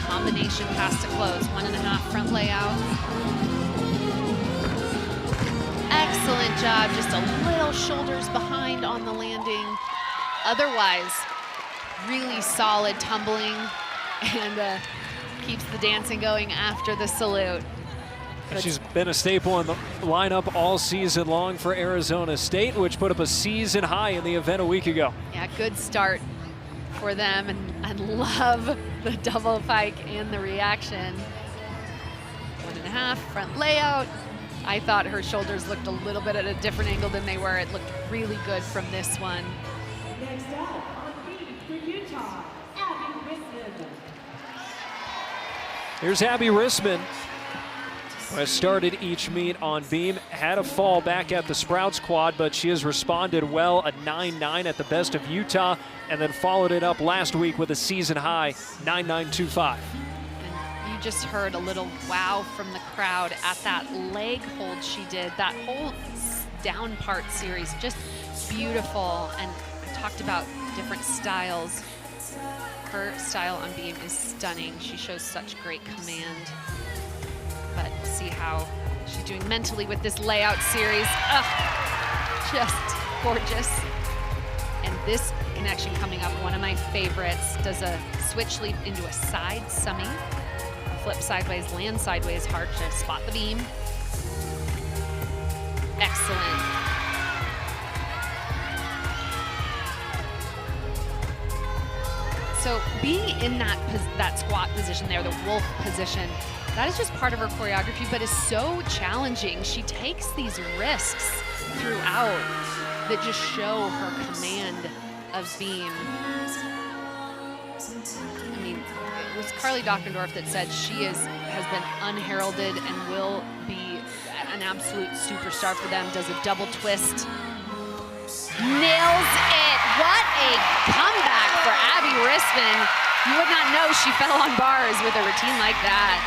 Combination pass to close, 1.5 front layout. Excellent job, just a little shoulders behind on the landing. Otherwise, really solid tumbling and keeps the dancing going after the salute. She's been a staple in the lineup all season long for Arizona State, which put up a season high in the event a week ago. Yeah, good start for them, and I love the double pike and the reaction. 1.5 front layout. I thought her shoulders looked a little bit at a different angle than they were. It looked really good from this one. Next up on beam for Utah, Abby Risman. Here's Abby Risman, who has started each meet on beam, had a fall back at the Sprouts quad, but she has responded well, a 9.9 at the best of Utah, and then followed it up last week with a season high 9.925. And you just heard a little wow from the crowd at that leg hold she did. That whole down part series, just beautiful. And I talked about different styles. Her style on beam is stunning. She shows such great command. But see how she's doing mentally with this layout series. Ugh, just gorgeous. And this connection coming up, one of my favorites, does a switch leap into a side summy. Flip sideways, land sideways, hard to spot the beam. Excellent. So being in that squat position there, the wolf position, that is just part of her choreography, but is so challenging. She takes these risks throughout that just show her command of beam. I mean, it was Carly Dockendorf that said she has been unheralded and will be an absolute superstar for them. Does a double twist. Nails it. What a comeback for Abby Risman. You would not know she fell on bars with a routine like that.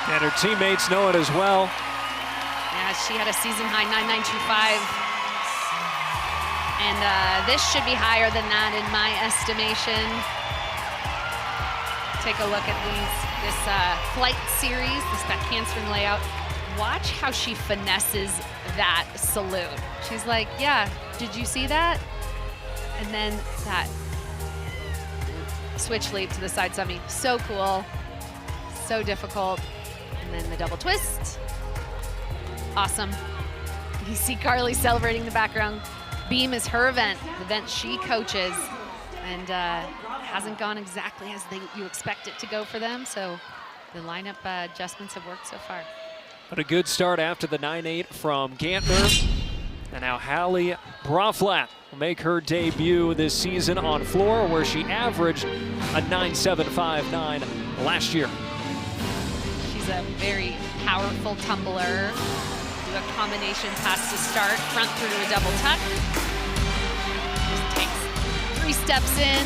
And her teammates know it as well. Yeah, she had a season high 9.925. And this should be higher than that in my estimation. Take a look at this flight series, this back handspring layout. Watch how she finesses that salute. She's like, yeah, did you see that? And then that switch leap to the side summy. So cool, so difficult. And then the double twist. Awesome. You see Carly celebrating in the background. Beam is her event, the event she coaches, and hasn't gone exactly as you expect it to go for them, so the lineup adjustments have worked so far. But a good start after the 9.8 from Gantner. And now Hallie Braflat will make her debut this season on floor, where she averaged a 9.759 last year. She's a very powerful tumbler. Do a combination pass to start, front through to a double tuck. Just takes 3 steps in.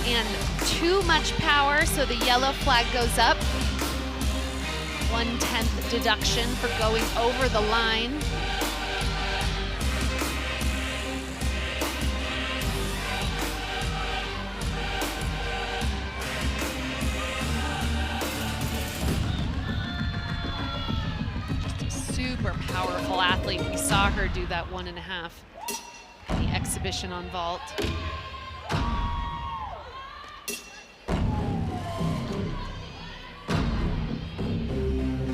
And too much power, so the yellow flag goes up. 1/10 deduction for going over the line. Super powerful athlete. We saw her do that 1.5 in the exhibition on vault.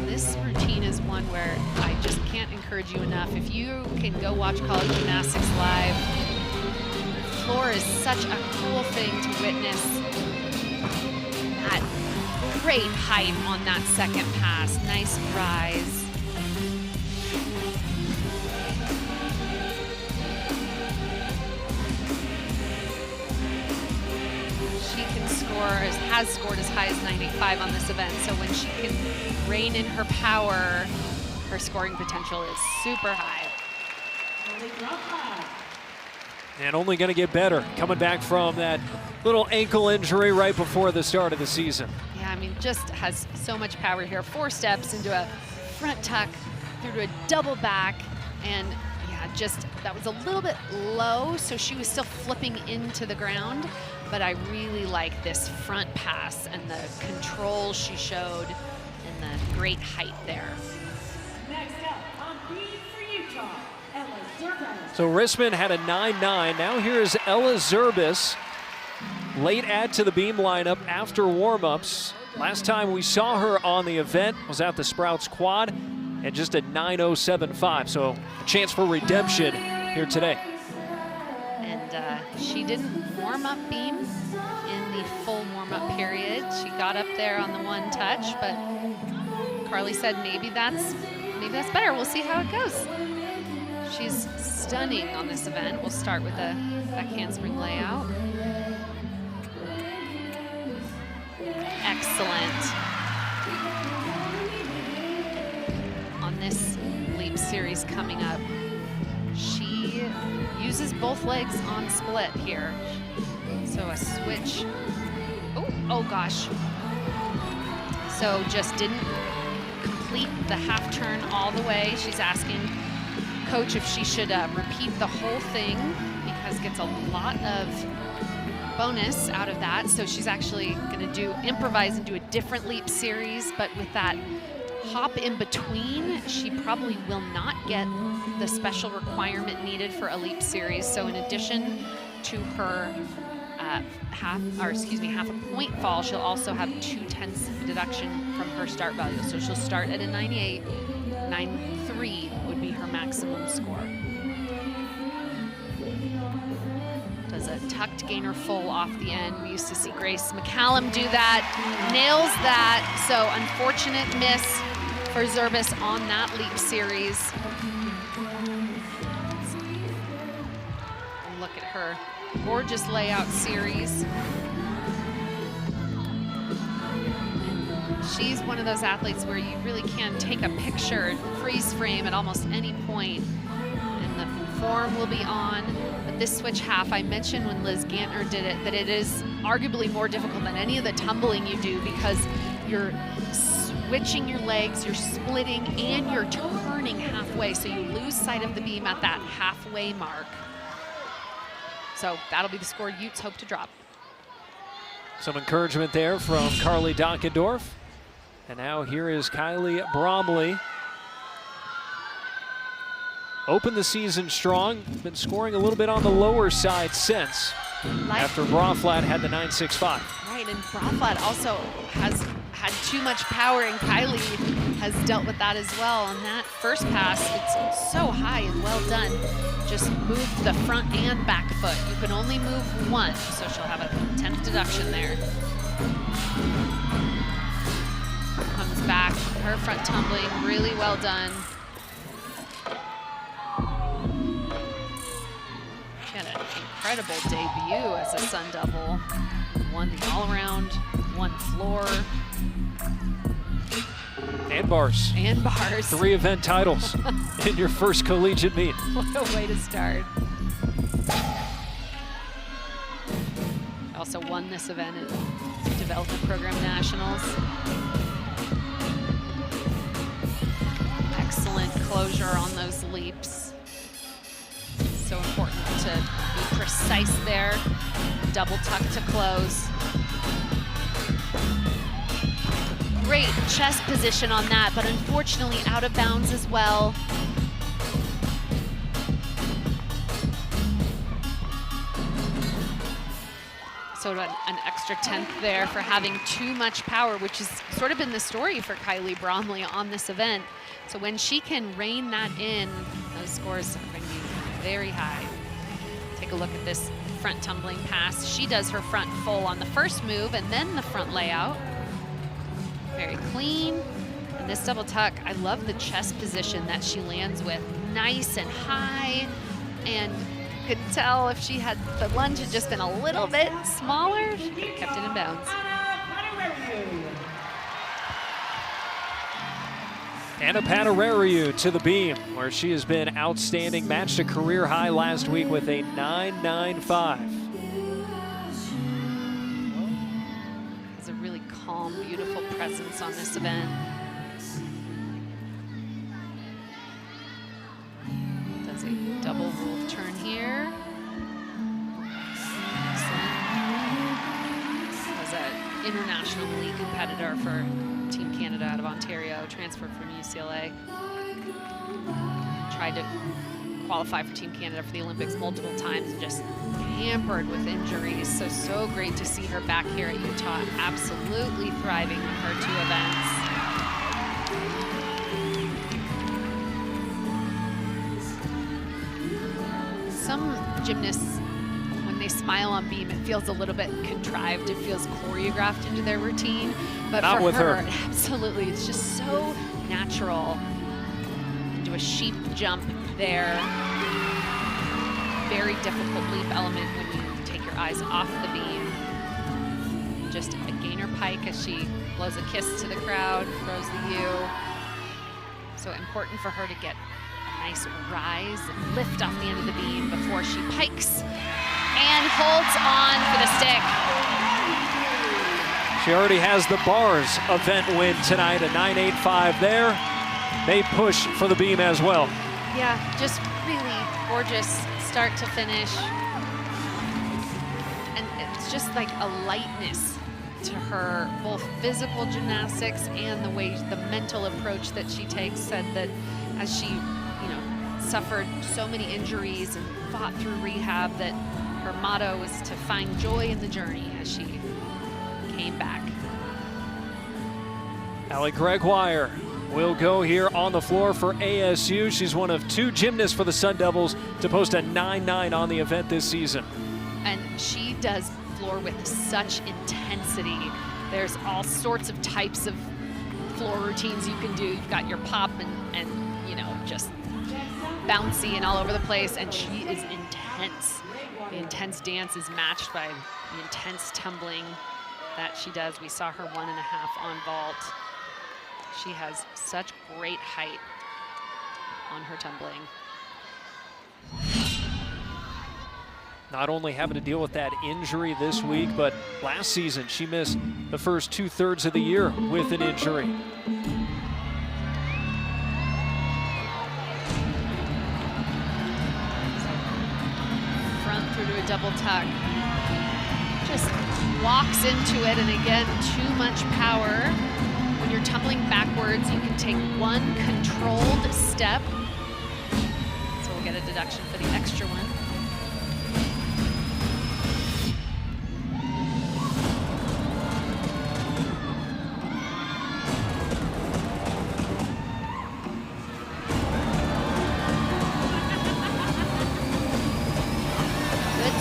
This routine is one where I just can't encourage you enough. If you can go watch college gymnastics live, the floor is such a cool thing to witness. That great height on that second pass, nice rise. Has scored as high as 9.85 on this event, so when she can rein in her power, her scoring potential is super high. And only going to get better, coming back from that little ankle injury right before the start of the season. Yeah, I mean, just has so much power here. 4 steps into a front tuck, through to a double back, and yeah, just that was a little bit low, so she was still flipping into the ground, but I really like this front pass and the control she showed and the great height there. Next up on beat for Utah, Ella Zerbas. So Rissman had a 9.9. Now here's Ella Zerbas. Late add to the beam lineup after warm-ups. Last time we saw her on the event was at the Sprouts Quad and just a 9.075. So a chance for redemption here today. And she didn't warm up beam in the full warm-up period. She got up there on the one touch, but Carly said maybe that's better. We'll see how it goes. She's stunning on this event. We'll start with the back handspring layout. Excellent. On this leap series coming up, she uses both legs on split here. So a switch. Oh gosh. So just didn't complete the half turn all the way. She's asking coach if she should repeat the whole thing because gets a lot of bonus out of that. So she's actually going to improvise and do a different leap series, but with that hop in between, she probably will not get the special requirement needed for a leap series. So in addition to her half a point fall, she'll also have 2/10 deduction from her start value. So she'll start at a 98, 93 would be her maximum score. Does a tucked gainer full off the end. We used to see Grace McCallum do that, nails that. So unfortunate miss for Zerbas on that leap series. Look at her gorgeous layout series. She's one of those athletes where you really can take a picture, freeze frame at almost any point, and the form will be on. But this switch half, I mentioned when Liz Gantner did it, that it is arguably more difficult than any of the tumbling you do because you're switching your legs, you're splitting, and you're turning halfway, so you lose sight of the beam at that halfway mark. So that'll be the score Utes hope to drop. Some encouragement there from Carly Dockendorf. And now here is Kylie Bromley. Opened the season strong, been scoring a little bit on the lower side since, after Braflat had the 9.65. Right, and Braflat also has had too much power, and Kylie has dealt with that as well. On that first pass, it's so high and well done. Just moved the front and back foot. You can only move one, so she'll have a 10th deduction there. Comes back, her front tumbling, really well done. She had an incredible debut as a Sun Double. Won the all-around, won floor. And bars. And bars. 3 event titles in your first collegiate meet. What a way to start. Also won this event at Development Program Nationals. Excellent closure on those leaps. So important to be precise there. Double tuck to close. Great chest position on that, but unfortunately out of bounds as well. So an extra 10th there for having too much power, which has sort of been the story for Kylie Bromley on this event. So when she can rein that in, those scores are going to be very high. Take a look at this front tumbling pass. She does her front full on the first move and then the front layout. Very clean. And this double tuck, I love the chest position that she lands with. Nice and high. And you could tell if she had, the lunge had just been a little bit smaller, she could have kept it in bounds. Anna Panerariu to the beam, where she has been outstanding. Matched a career high last week with a 9.95. Has a really calm, beautiful presence on this event. Does a double wolf turn here. Was an international elite competitor for Team Canada out of Ontario, transferred from UCLA. Tried to qualify for Team Canada for the Olympics multiple times and just hampered with injuries. So great to see her back here at Utah, absolutely thriving on her 2 events. Some gymnasts, when they smile on beam, it feels a little bit contrived. It feels choreographed into their routine. But not for with her, absolutely, it's just so natural. Do a sheep jump there. Very difficult leap element when you take your eyes off the beam. Just a gainer pike as she blows a kiss to the crowd, throws the U. So important for her to get a nice rise and lift off the end of the beam before she pikes and holds on for the stick. She already has the bars event win tonight, a 9.85 there. They push for the beam as well. Yeah, just really gorgeous start to finish. And it's just like a lightness to her, both physical gymnastics and the way, the mental approach that she takes. Said that as she, suffered so many injuries and fought through rehab, that her motto was to find joy in the journey as she came back. Allie Gregoire will go here on the floor for ASU. She's one of 2 gymnasts for the Sun Devils to post a 9.9 on the event this season. And she does floor with such intensity. There's all sorts of types of floor routines you can do. You've got your pop and just bouncy and all over the place, and she is intense. The intense dance is matched by the intense tumbling that she does. We saw her 1.5 on vault. She has such great height on her tumbling. Not only having to deal with that injury this week, but last season she missed the first 2/3 of the year with an injury. Front through to a double tuck. Just walks into it, and again, too much power. When you're tumbling backwards, you can take one controlled step. So we'll get a deduction for the extra one. Good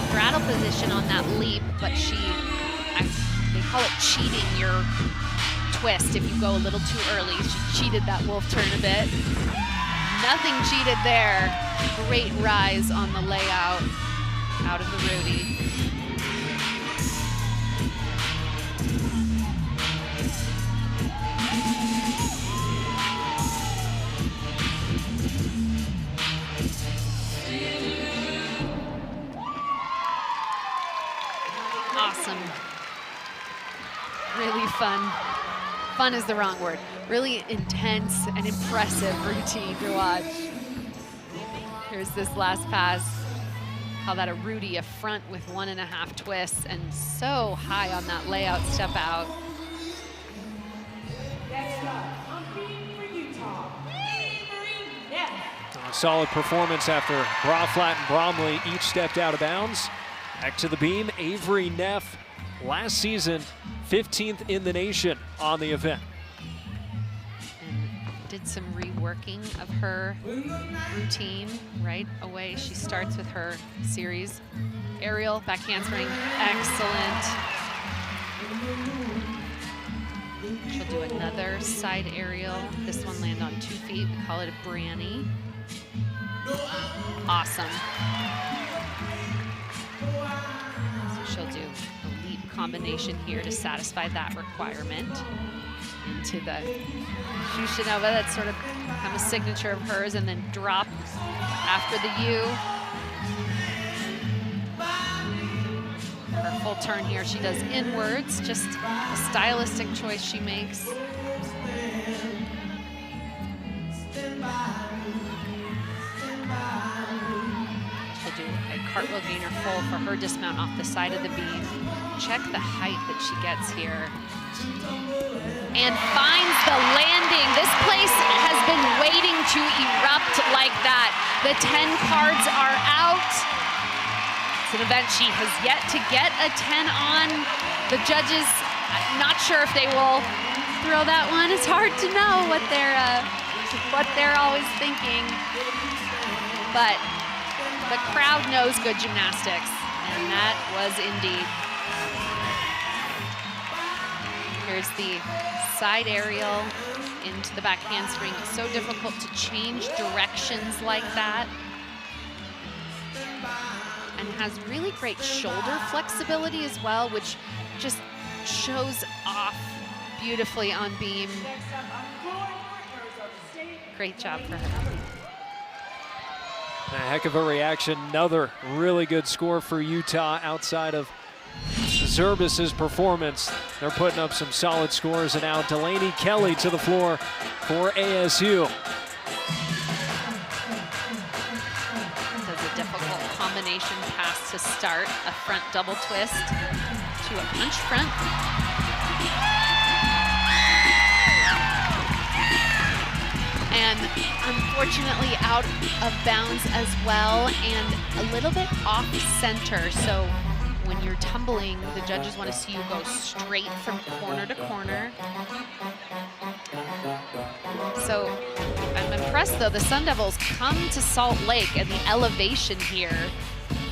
straddle position on that leap, but they call it cheating your twist if you go a little too early. She cheated that wolf turn a bit. Nothing cheated there. Great rise on the layout out of the Rudy. Awesome. Really fun. Fun is the wrong word. Really intense and impressive routine to watch. Here's this last pass. Call that a Rudy, a front with 1.5 twists, and so high on that layout step out. Next up, competing for Utah, Avery Neff. A solid performance after Braflat and Bromley each stepped out of bounds. Back to the beam, Avery Neff, last season 15th in the nation on the event. And did some reworking of her routine right away. She starts with her series. Aerial, back handspring, excellent. She'll do another side aerial. This one landed on 2 feet. We call it a Branny. Awesome. So she'll do a leap combination here to satisfy that requirement. And into the Shushinova. That's sort of become a signature of hers, and then drop after the U. Her full turn here, she does inwards, just a stylistic choice she makes. She'll do a cartwheel gainer full for her dismount off the side of the beam. Check the height that she gets here. And finds the landing. This place has been waiting to erupt like that. The 10 cards are out. It's an event she has yet to get a 10 on. The judges, not sure if they will throw that one. It's hard to know what they're always thinking. But the crowd knows good gymnastics, and that was indeed. Here's the side aerial into the back handspring. It's so difficult to change directions like that. And has really great shoulder flexibility as well, which just shows off beautifully on beam. Great job for her. A heck of a reaction. Another really good score for Utah outside of Zerbis's performance. They're putting up some solid scores, and now Delaney Kelly to the floor for ASU. Does a difficult combination pass to start, a front double twist to a punch front. And unfortunately out of bounds as well, and a little bit off center. So when you're tumbling, the judges want to see you go straight from corner to corner. So I'm impressed though, the Sun Devils come to Salt Lake and the elevation here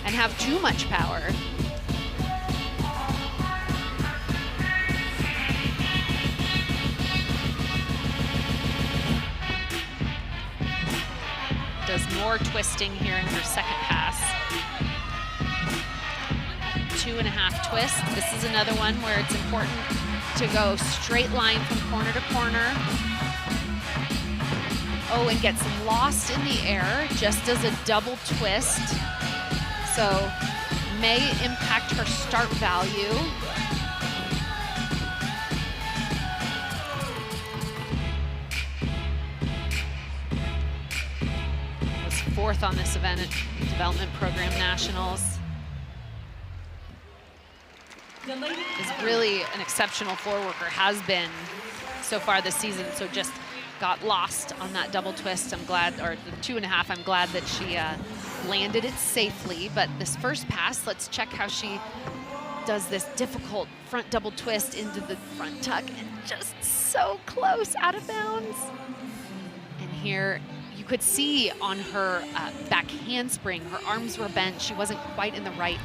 and have too much power. Does more twisting here in her second pass. 2.5 twists. This is another one where it's important to go straight line from corner to corner. Oh, and gets lost in the air, just does a double twist. So may impact her start value. Was fourth on this event at Development Program Nationals. Is really an exceptional floor worker, has been so far this season, so just got lost on that double twist. I'm glad, or the 2.5, I'm glad that she landed it safely. But this first pass, let's check how she does this difficult front double twist into the front tuck, and just so close out of bounds. And here you could see on her back handspring, her arms were bent. She wasn't quite in the right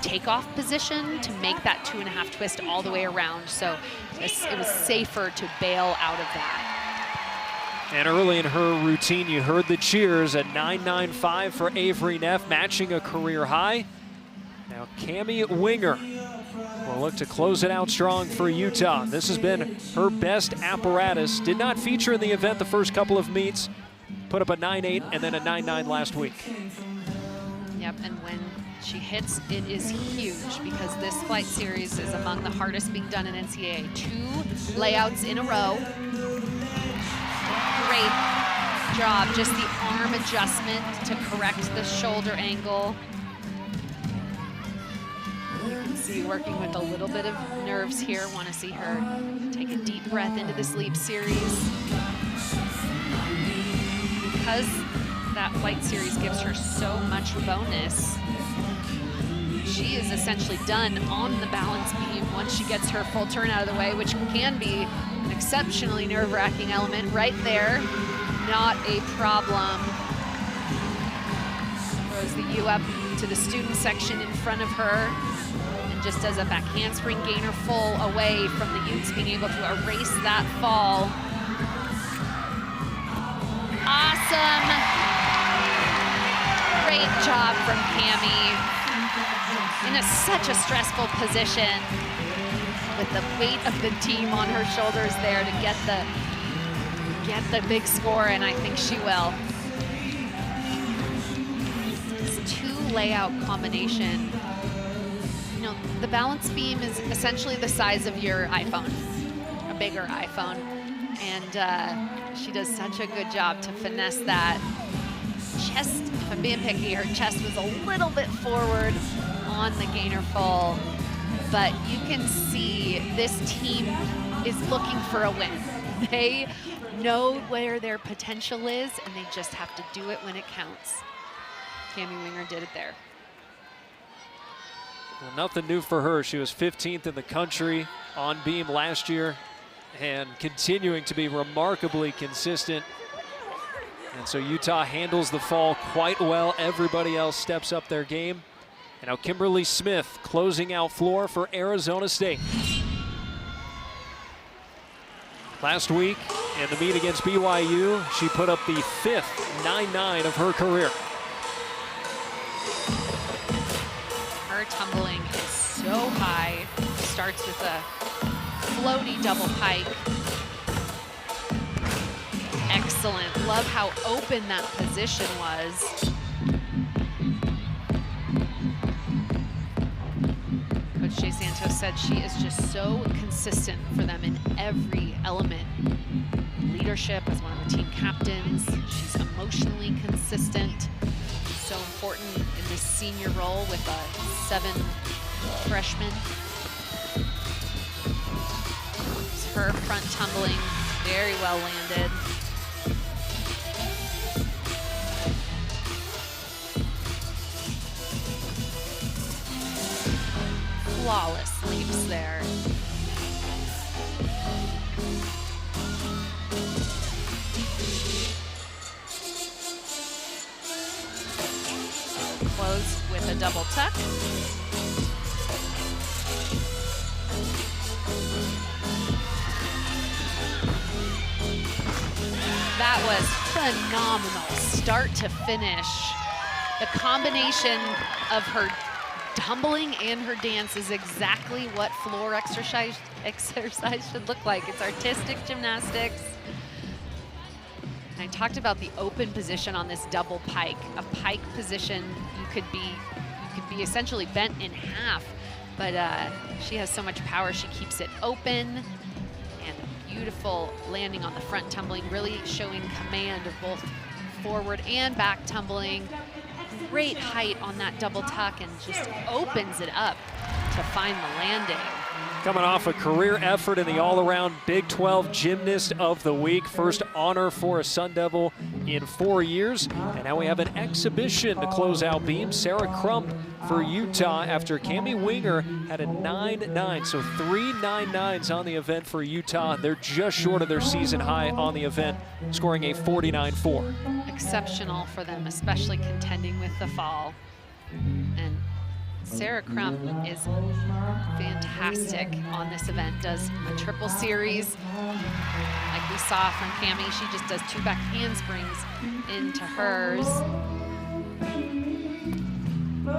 takeoff position to make that 2.5 twist all the way around. So it was safer to bail out of that. And early in her routine, you heard the cheers at 9.95 for Avery Neff, matching a career high. Now Cami Winger will look to close it out strong for Utah. This has been her best apparatus. Did not feature in the event the first couple of meets. Put up a 9.8 and then a 9.9 last week. Yep, and when she hits, it is huge, because this flight series is among the hardest being done in NCAA. 2 layouts in a row. Great job, just the arm adjustment to correct the shoulder angle. You can see working with a little bit of nerves here. Want to see her take a deep breath into this leap series. Because that flight series gives her so much bonus, she is essentially done on the balance beam once she gets her full turn out of the way, which can be an exceptionally nerve-wracking element right there. Not a problem. Throws the U up to the student section in front of her, and just does a back handspring gainer full away from the Utes being able to erase that fall. Awesome. Great job from Cami. In such a stressful position with the weight of the team on her shoulders there to get the big score, and I think she will. This 2 layout combination. You know, the balance beam is essentially the size of your iPhone, a bigger iPhone, and she does such a good job to finesse that. Chest, if I'm being picky, her chest was a little bit forward on the gainer full, but you can see this team is looking for a win. They know where their potential is, and they just have to do it when it counts. Cami Winger did it there. Well, nothing new for her. She was 15th in the country on beam last year and continuing to be remarkably consistent. And so Utah handles the fall quite well. Everybody else steps up their game. And now Kimberly Smith closing out floor for Arizona State. Last week in the meet against BYU, she put up the 5th 9-9 of her career. Her tumbling is so high. Starts with a floaty double pike. Excellent. Love how open that position was. Coach Jay Santos said she is just so consistent for them in every element. Leadership as one of the team captains. She's emotionally consistent. So important in this senior role with a 7 freshman. Her front tumbling very well landed. Flawless leaps there. Close with a double tuck. That was phenomenal, start to finish. The combination of her tumbling and her dance is exactly what floor exercise should look like. It's artistic gymnastics. And I talked about the open position on this double pike. A pike position, you could be essentially bent in half, but she has so much power, she keeps it open. And beautiful landing on the front tumbling, really showing command of both forward and back tumbling. Great height on that double tuck and just opens it up to find the landing. Coming off a career effort in the all-around Big 12 Gymnast of the Week. First honor for a Sun Devil in 4 years. And now we have an exhibition to close out beam. Sarah Crump for Utah after Cami Winger had a 9-9. So 3 9-9s on the event for Utah. They're just short of their season high on the event, scoring a 49-4. Exceptional for them, especially contending with the fall. And Sarah Crump is fantastic on this event, does a triple series. Like we saw from Cami, she just does 2 back handsprings into hers.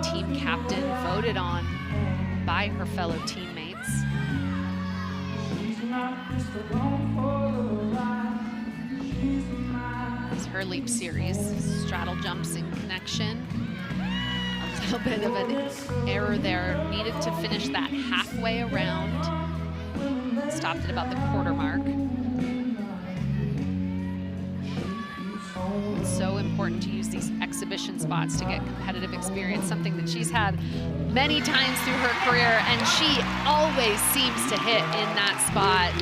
Team captain voted on by her fellow teammates. It's her leap series, straddle jumps in connection. A little bit of an error there. Needed to finish that halfway around. Stopped at about the quarter mark. It's so important to use these exhibition spots to get competitive experience, something that she's had many times through her career, and she always seems to hit in that spot.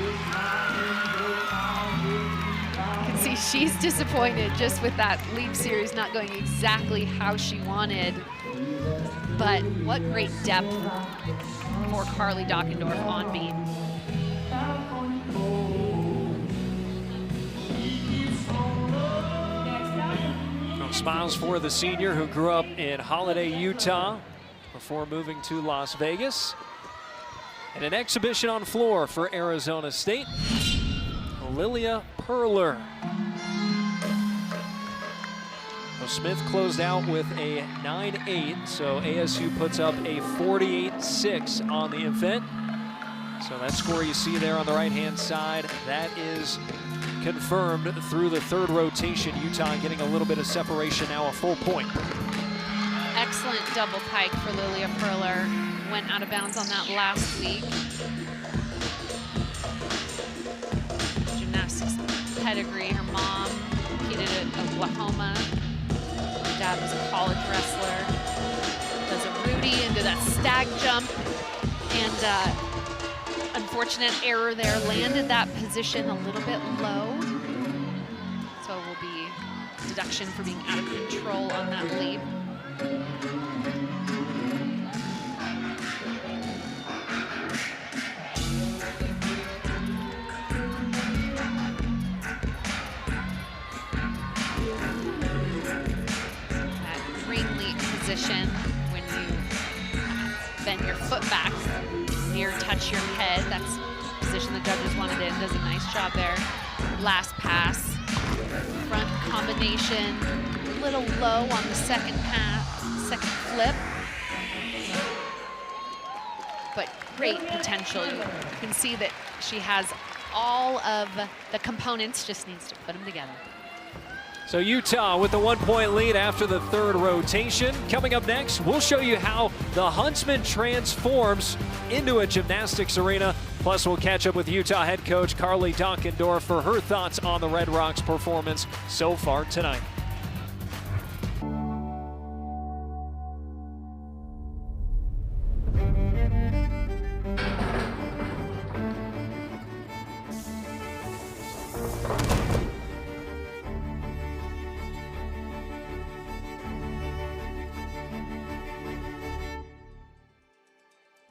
You can see she's disappointed just with that leap series not going exactly how she wanted. But what great depth for Carly Dockendorf on beam. No smiles for the senior who grew up in Holiday, Utah before moving to Las Vegas. And an exhibition on floor for Arizona State. Lilia Perler. Smith closed out with a 9-8, so ASU puts up a 48-6 on the event. So that score you see there on the right-hand side, that is confirmed through the third rotation. Utah getting a little bit of separation now, a full point. Excellent double pike for Lilia Perler. Went out of bounds on that last week. Gymnastics pedigree. Her mom competed at Oklahoma. Her dad was a college wrestler. Does a Rudy into that stag jump. And unfortunate error there. Landed that position a little bit low. So it will be deduction for being out of control on that leap. That green leap position when you bend your foot back, near touch your head. That's the position the judges wanted in. Does a nice job there. Last pass, front combination, a little low on the second pass, second flip. But great potential. You can see that she has all of the components, just needs to put them together. So Utah with the 1-point lead after the third rotation. Coming up next, we'll show you how the Huntsman transforms into a gymnastics arena. Plus, we'll catch up with Utah head coach Carly Dockendorf for her thoughts on the Red Rocks' performance so far tonight.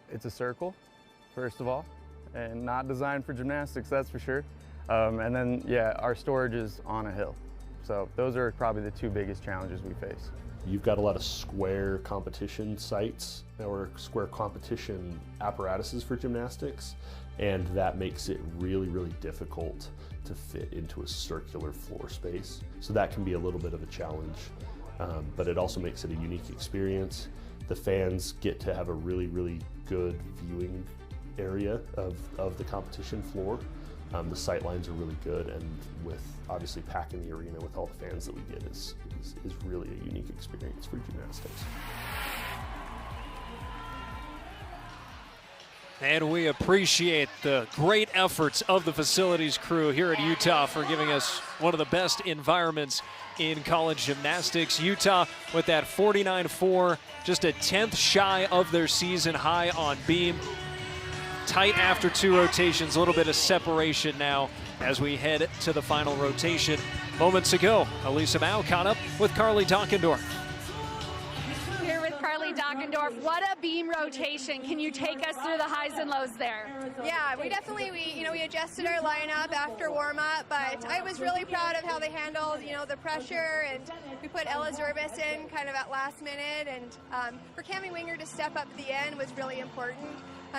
It's a circle, first of all, and not designed for gymnastics, that's for sure. And then, yeah, our storage is on a hill. So those are probably the two biggest challenges we face. You've got a lot of square competition sites or square competition apparatuses for gymnastics, and that makes it really, really difficult to fit into a circular floor space. So that can be a little bit of a challenge, but it also makes it a unique experience. The fans get to have a really, really good viewing area of the competition floor. The sight lines are really good, and with obviously packing the arena with all the fans that we get is really a unique experience for gymnastics. And we appreciate the great efforts of the facilities crew here at Utah for giving us one of the best environments in college gymnastics. Utah with that 49-4, just a 10th shy of their season high on beam. Tight after two rotations, a little bit of separation now as we head to the final rotation. Moments ago, Elisa Mao caught up with Carly Dockendorf. Here with Carly Dockendorf, what a beam rotation. Can you take us through the highs and lows there? Yeah, we adjusted our lineup after warm-up, but I was really proud of how they handled, the pressure, and we put Ella Zurbis in kind of at last minute, and for Cami Winger to step up at the end was really important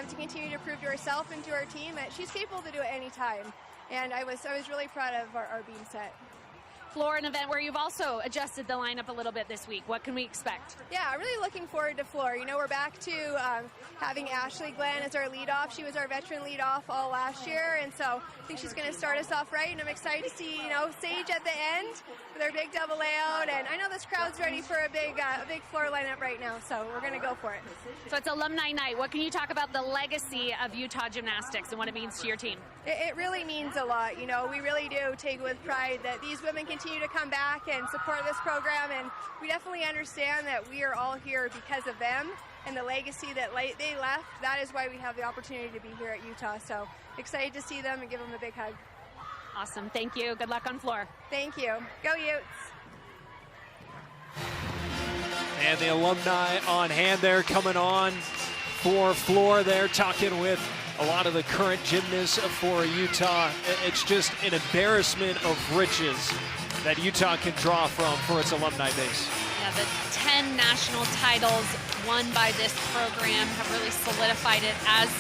to continue to prove to herself and to our team that she's capable to do it any time. And I was really proud of our beam set. Floor, an event where you've also adjusted the lineup a little bit this week. What can we expect? Yeah, really looking forward to floor. We're back to having Ashley Glenn as our leadoff. She was our veteran leadoff all last year, and so I think she's going to start us off right. And I'm excited to see, Sage at the end with our big double layout. And I know this crowd's ready for a big floor lineup right now, so we're going to go for it. So it's alumni night. What can you talk about the legacy of Utah gymnastics and what it means to your team? It really means a lot. We really do take with pride that these women continue to come back and support this program, and we definitely understand that we are all here because of them and the legacy that they left. That is why we have the opportunity to be here at Utah. So excited to see them and give them a big hug. Awesome. Thank you. Good luck on floor. Thank you. Go Utes. And the alumni on hand there coming on for floor there, talking with a lot of the current gymnasts for Utah. It's just an embarrassment of riches that Utah can draw from for its alumni base. Yeah, the 10 national titles won by this program have really solidified it as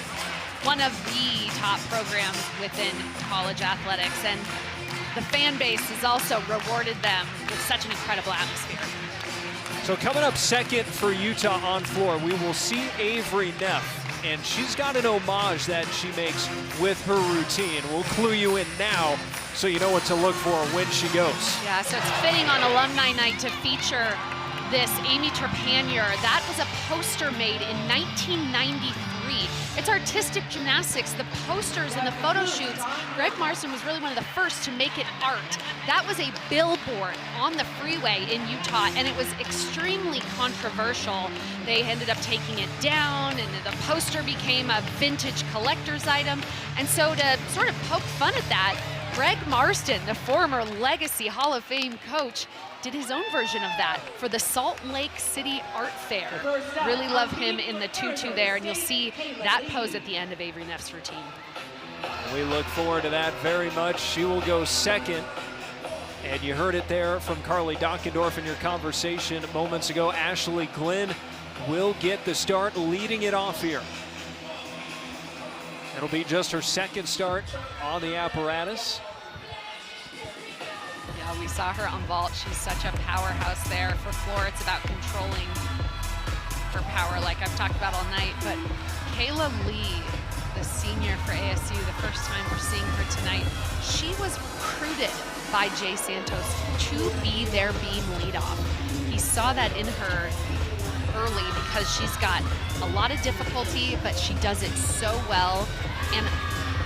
one of the top programs within college athletics. And the fan base has also rewarded them with such an incredible atmosphere. So coming up second for Utah on floor, we will see Avery Neff and she's got an homage that she makes with her routine. We'll clue you in now so you know what to look for when she goes. Yeah, so it's fitting on Alumni Night to feature this Amy Trepanier. That was a poster made in 1993. It's artistic gymnastics, the posters and the photo shoots. Greg Marston was really one of the first to make it art. That was a billboard on the freeway in Utah, and it was extremely controversial. They ended up taking it down, and the poster became a vintage collector's item. And so to sort of poke fun at that, Greg Marston, the former Legacy Hall of Fame coach, did his own version of that for the Salt Lake City Art Fair. Really love him in the tutu there, and you'll see that pose at the end of Avery Neff's routine. We look forward to that very much. She will go second. And you heard it there from Carly Dockendorf in your conversation moments ago. Ashley Glenn will get the start, leading it off here. It'll be just her second start on the apparatus. Yeah, we saw her on vault. She's such a powerhouse there. For floor, it's about controlling her power like I've talked about all night. But Kayla Lee, the senior for ASU, the first time we're seeing her tonight, she was recruited by Jay Santos to be their beam leadoff. He saw that in her early because she's got a lot of difficulty, but she does it so well. And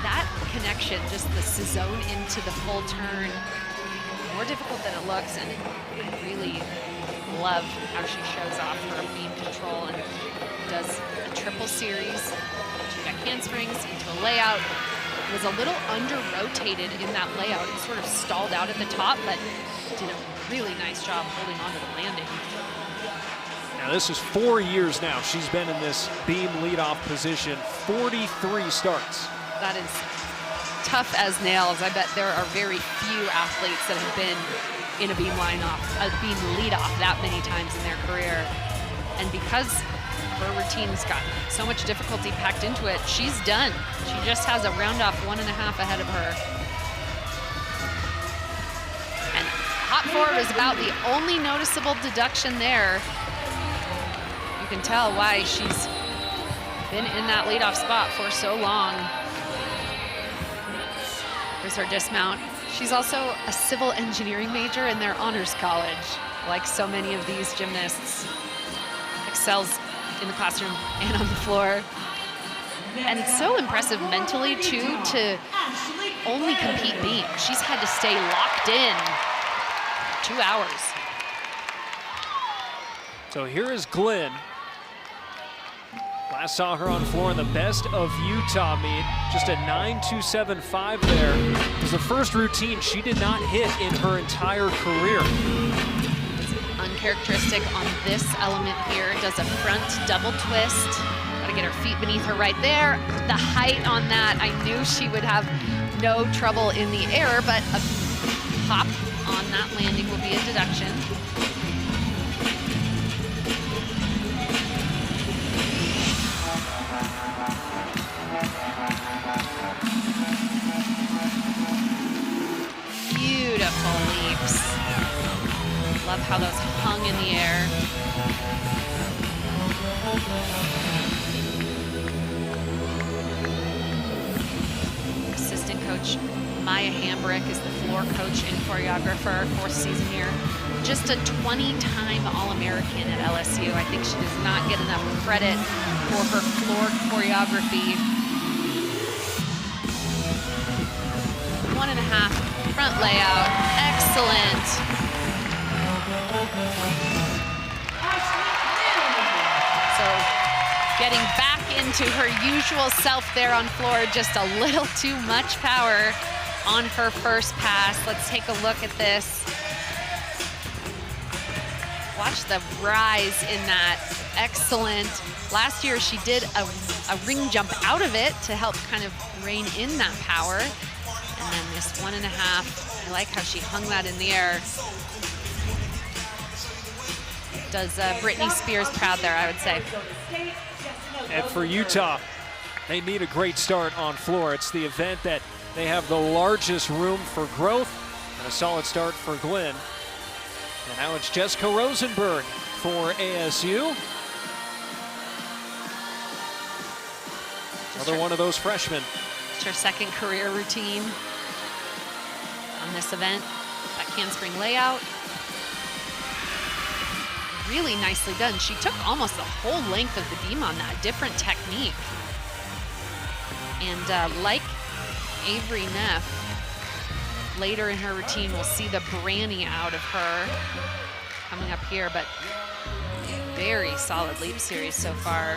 that connection, just the zone into the full turn, more difficult than it looks, and I really love how she shows off her beam control and does a triple series, 2 back handsprings into a layout. It was a little under-rotated in that layout. It sort of stalled out at the top, but did a really nice job holding on to the landing. Now this is 4 years now. She's been in this beam leadoff position, 43 starts. That is tough as nails. I bet there are very few athletes that have been in a beam beam leadoff that many times in their career. And because her routine's got so much difficulty packed into it, she's done. She just has a round off 1.5 ahead of her. And hop forward is about the only noticeable deduction there. You can tell why she's been in that leadoff spot for so long. Here's her dismount. She's also a civil engineering major in their honors college. Like so many of these gymnasts, excels in the classroom and on the floor. And it's so impressive mentally too to only compete beam. She's had to stay locked in 2 hours. So here is Glenn. Last saw her on floor in the Best of Utah meet, just a 9.275 there. It was the first routine she did not hit in her entire career. Uncharacteristic on this element here. Does a front double twist. Gotta get her feet beneath her right there. The height on that, I knew she would have no trouble in the air, but a hop on that landing will be a deduction. Beautiful leaps. Love how those hung in the air. Assistant coach Maya Hambrick is the floor coach and choreographer, 4th season here. Just a 20-time All-American at LSU. I think she does not get enough credit for her floor choreography. 1.5. Front layout, excellent. So getting back into her usual self there on floor, just a little too much power on her first pass. Let's take a look at this. Watch the rise in that, excellent. Last year she did a ring jump out of it to help kind of rein in that power. And then this 1.5, I like how she hung that in the air. Does Britney Spears proud there, I would say. And for Utah, they need a great start on floor. It's the event that they have the largest room for growth, and a solid start for Glenn. And now it's Jessica Rosenberg for ASU. Another one of those freshmen. It's her second career routine on this event. That handspring layout. Really nicely done. She took almost the whole length of the beam on that, different technique. And like Avery Neff, later in her routine, we'll see the Branny out of her coming up here, but very solid leap series so far.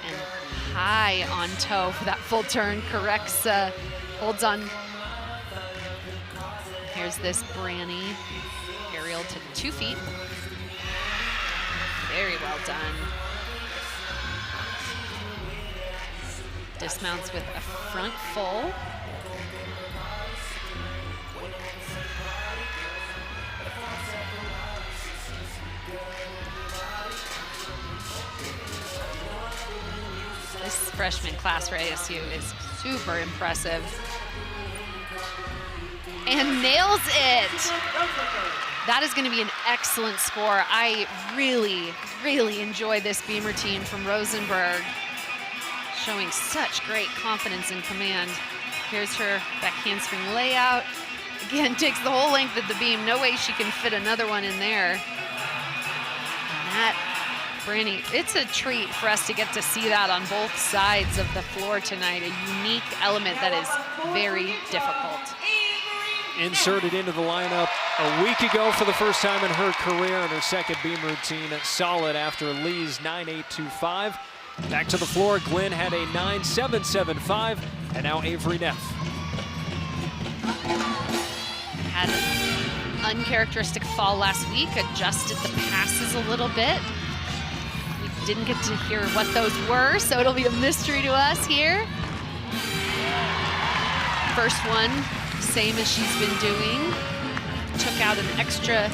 And high on toe for that full turn, corrects, holds on. Here's this Branny, aerial to 2 feet. Very well done. Dismounts with a front full. This freshman class for ASU is super impressive. And nails it. That is going to be an excellent score. I really, really enjoy this beam routine from Rosenberg. Showing such great confidence and command. Here's her back handspring layout. Again, takes the whole length of the beam. No way she can fit another one in there. And that, Branny, it's a treat for us to get to see that on both sides of the floor tonight. A unique element that is very difficult. Inserted into the lineup a week ago for the first time in her career, and her second beam routine solid after Lee's 9.825. Back to the floor, Glenn had a 9.775, and now Avery Neff. Had an uncharacteristic fall last week, adjusted the passes a little bit. We didn't get to hear what those were, so it'll be a mystery to us here. First one, same as she's been doing. Took out an extra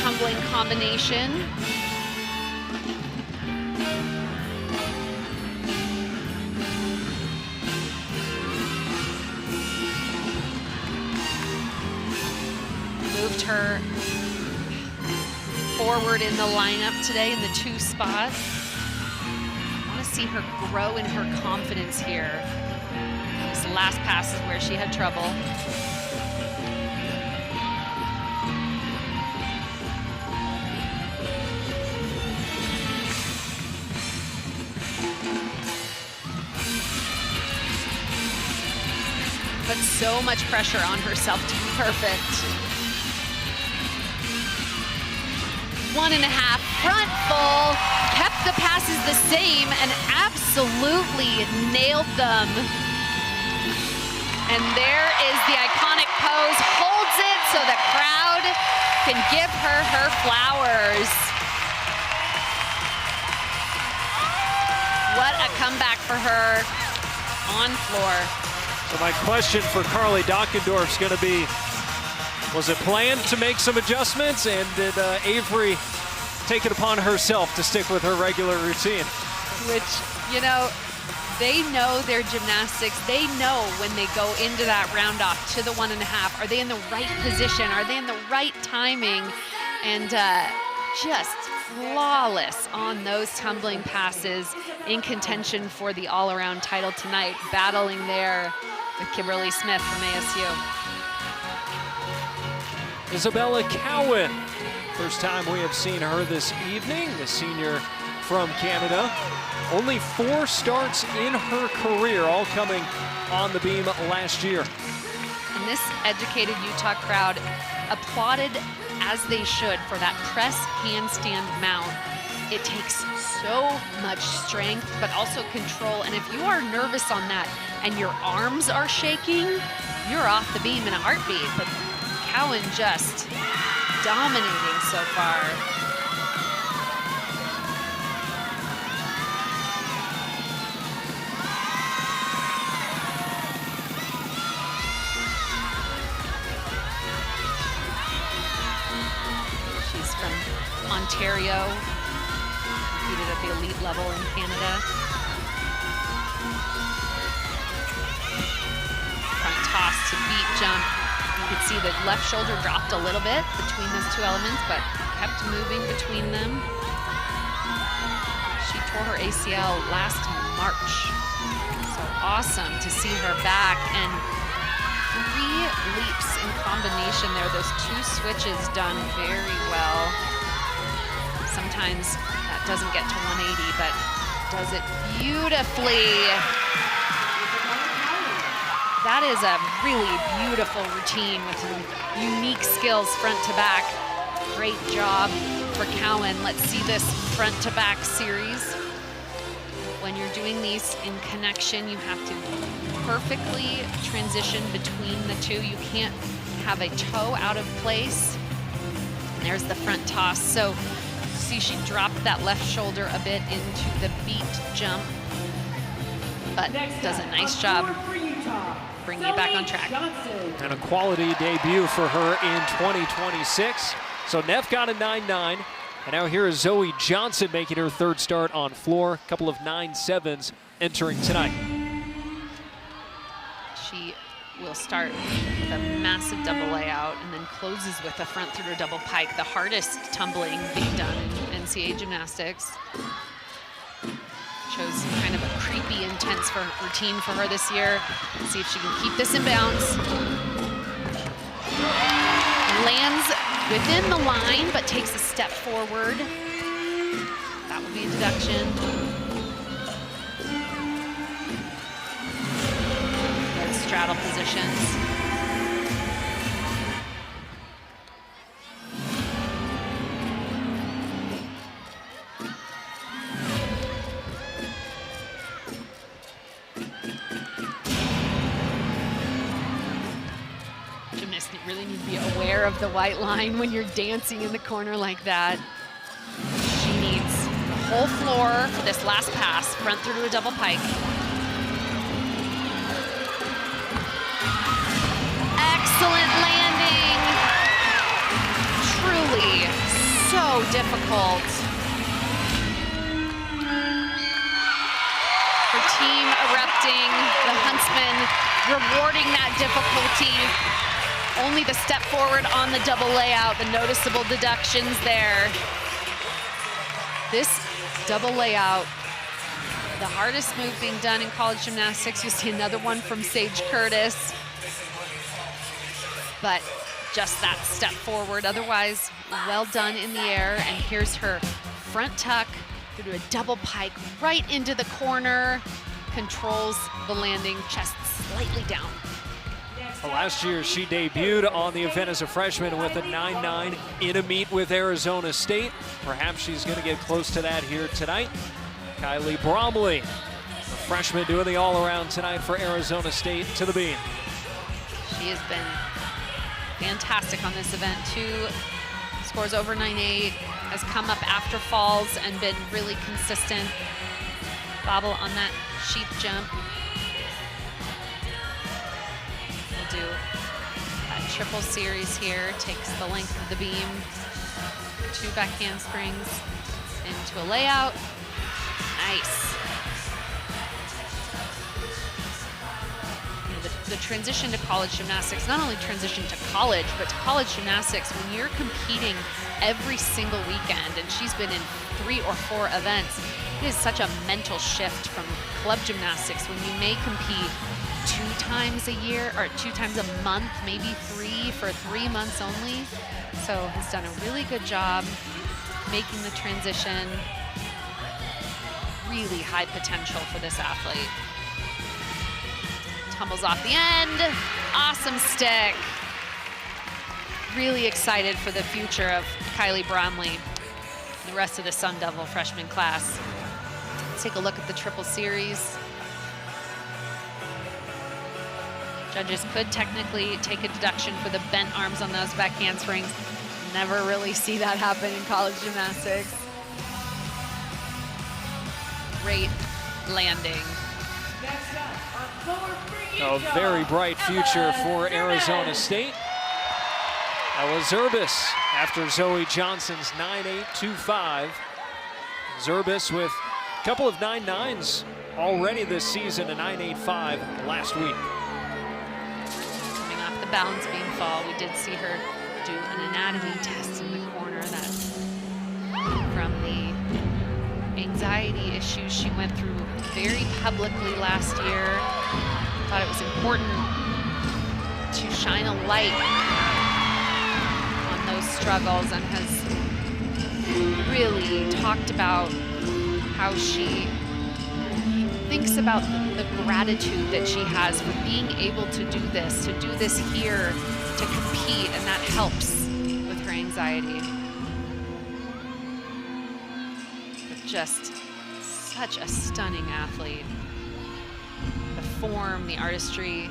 tumbling combination. Moved her forward in the lineup today in the 2 spot. I want to see her grow in her confidence here. This last pass is where she had trouble. Put so much pressure on herself to be perfect. 1.5 front full, kept the passes the same and absolutely nailed them. And there is the iconic pose, holds it so the crowd can give her her flowers. What a comeback for her on floor. So my question for Carly Dockendorf is going to be, was it planned to make some adjustments, and did Avery take it upon herself to stick with her regular routine? Which, you know, they know their gymnastics. They know when they go into that round off to the 1.5, are they in the right position? Are they in the right timing? And just flawless on those tumbling passes, in contention for the all-around title tonight, battling there with Kimberly Smith from ASU. Isabella Cowan, first time we have seen her this evening, the senior from Canada. Only 4 starts in her career, all coming on the beam last year. And this educated Utah crowd applauded, as they should, for that press handstand mount. It takes so much strength, but also control. And if you are nervous on that and your arms are shaking, you're off the beam in a heartbeat. But Cowan just dominating so far. She's from Ontario, competed at the elite level in Canada. Front toss to beat jump. You could see the left shoulder dropped a little bit between those 2 elements, but kept moving between them. tore her ACL last March. So awesome to see her back, and 3 leaps in combination there. Those 2 switches done very well. Sometimes that doesn't get to 180, but does it beautifully. That is a really beautiful routine with some unique skills front to back. Great job for Cowan. Let's see this front to back series. When you're doing these in connection, you have to perfectly transition between the 2. You can't have a toe out of place. And there's the front toss. So see, she dropped that left shoulder a bit into the beat jump, but does a nice job bringing it back on track. And a quality debut for her in 2026. So Neff got a 9.9. And now here is Zoe Johnson making her 3rd start on floor. A couple of 9.7s entering tonight. She will start with a massive double layout and then closes with a front through a double pike, the hardest tumbling being done in NCAA gymnastics. Shows kind of a creepy, intense routine for her this year. Let's see if she can keep this in bounds. Lands within the line, but takes a step forward. That will be a deduction. Good straddle positions. Really need to be aware of the white line when you're dancing in the corner like that. She needs the whole floor for this last pass, front through to a double pike. Excellent landing. Truly so difficult. Her team erupting, the Huntsmen rewarding that difficulty. Only the step forward on the double layout, the noticeable deductions there. This double layout, the hardest move being done in college gymnastics. You'll see another one from Sage Curtis. But just that step forward, otherwise well done in the air. And here's her front tuck through a double pike right into the corner. Controls the landing, chest slightly down. Well, last year, she debuted on the event as a freshman with a 9.9 in a meet with Arizona State. Perhaps she's going to get close to that here tonight. Kylie Bromley, a freshman, doing the all-around tonight for Arizona State to the beam. She has been fantastic on this event. 2 scores over 9.8, has come up after falls and been really consistent. Bobble on that sheep jump. Do a triple series here, takes the length of the beam, 2 back handsprings into a layout. Nice. You know, the transition to college gymnastics, not only transition to college, but to college gymnastics, when you're competing every single weekend, and she's been in 3 or 4 events, it is such a mental shift from club gymnastics when you may compete 2 times a year or 2 times a month, maybe 3 for 3 months only. So has done a really good job making the transition. Really high potential for this athlete. Tumbles off the end. Awesome stick. Really excited for the future of Kylie Bromley and the rest of the Sun Devil freshman class. Let's take a look at the triple series. Judges could technically take a deduction for the bent arms on those back handsprings. Never really see that happen in college gymnastics. Great landing. A very bright future for Arizona State. Ella Zerbis after Zoe Johnson's 9.825. Zerbis with a couple of 9.9s already this season, a 9.85 last week. Coming off the balance beam fall, we did see her do an anatomy test in the corner that from the anxiety issues she went through very publicly last year. Thought it was important to shine a light on those struggles, and has really talked about how she thinks about the gratitude that she has for being able to do this here, to compete, and that helps with her anxiety. But just such a stunning athlete. The form, the artistry.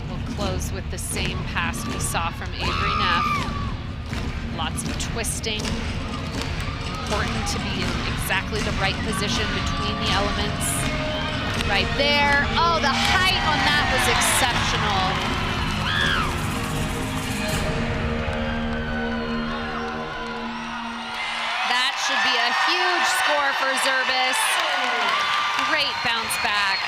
We'll close with the same pass we saw from Avery Neff. Lots of twisting. Important to be in exactly the right position between the elements. Right there. Oh, the height on that was exceptional. That should be a huge score for Zerbis. Great bounce back.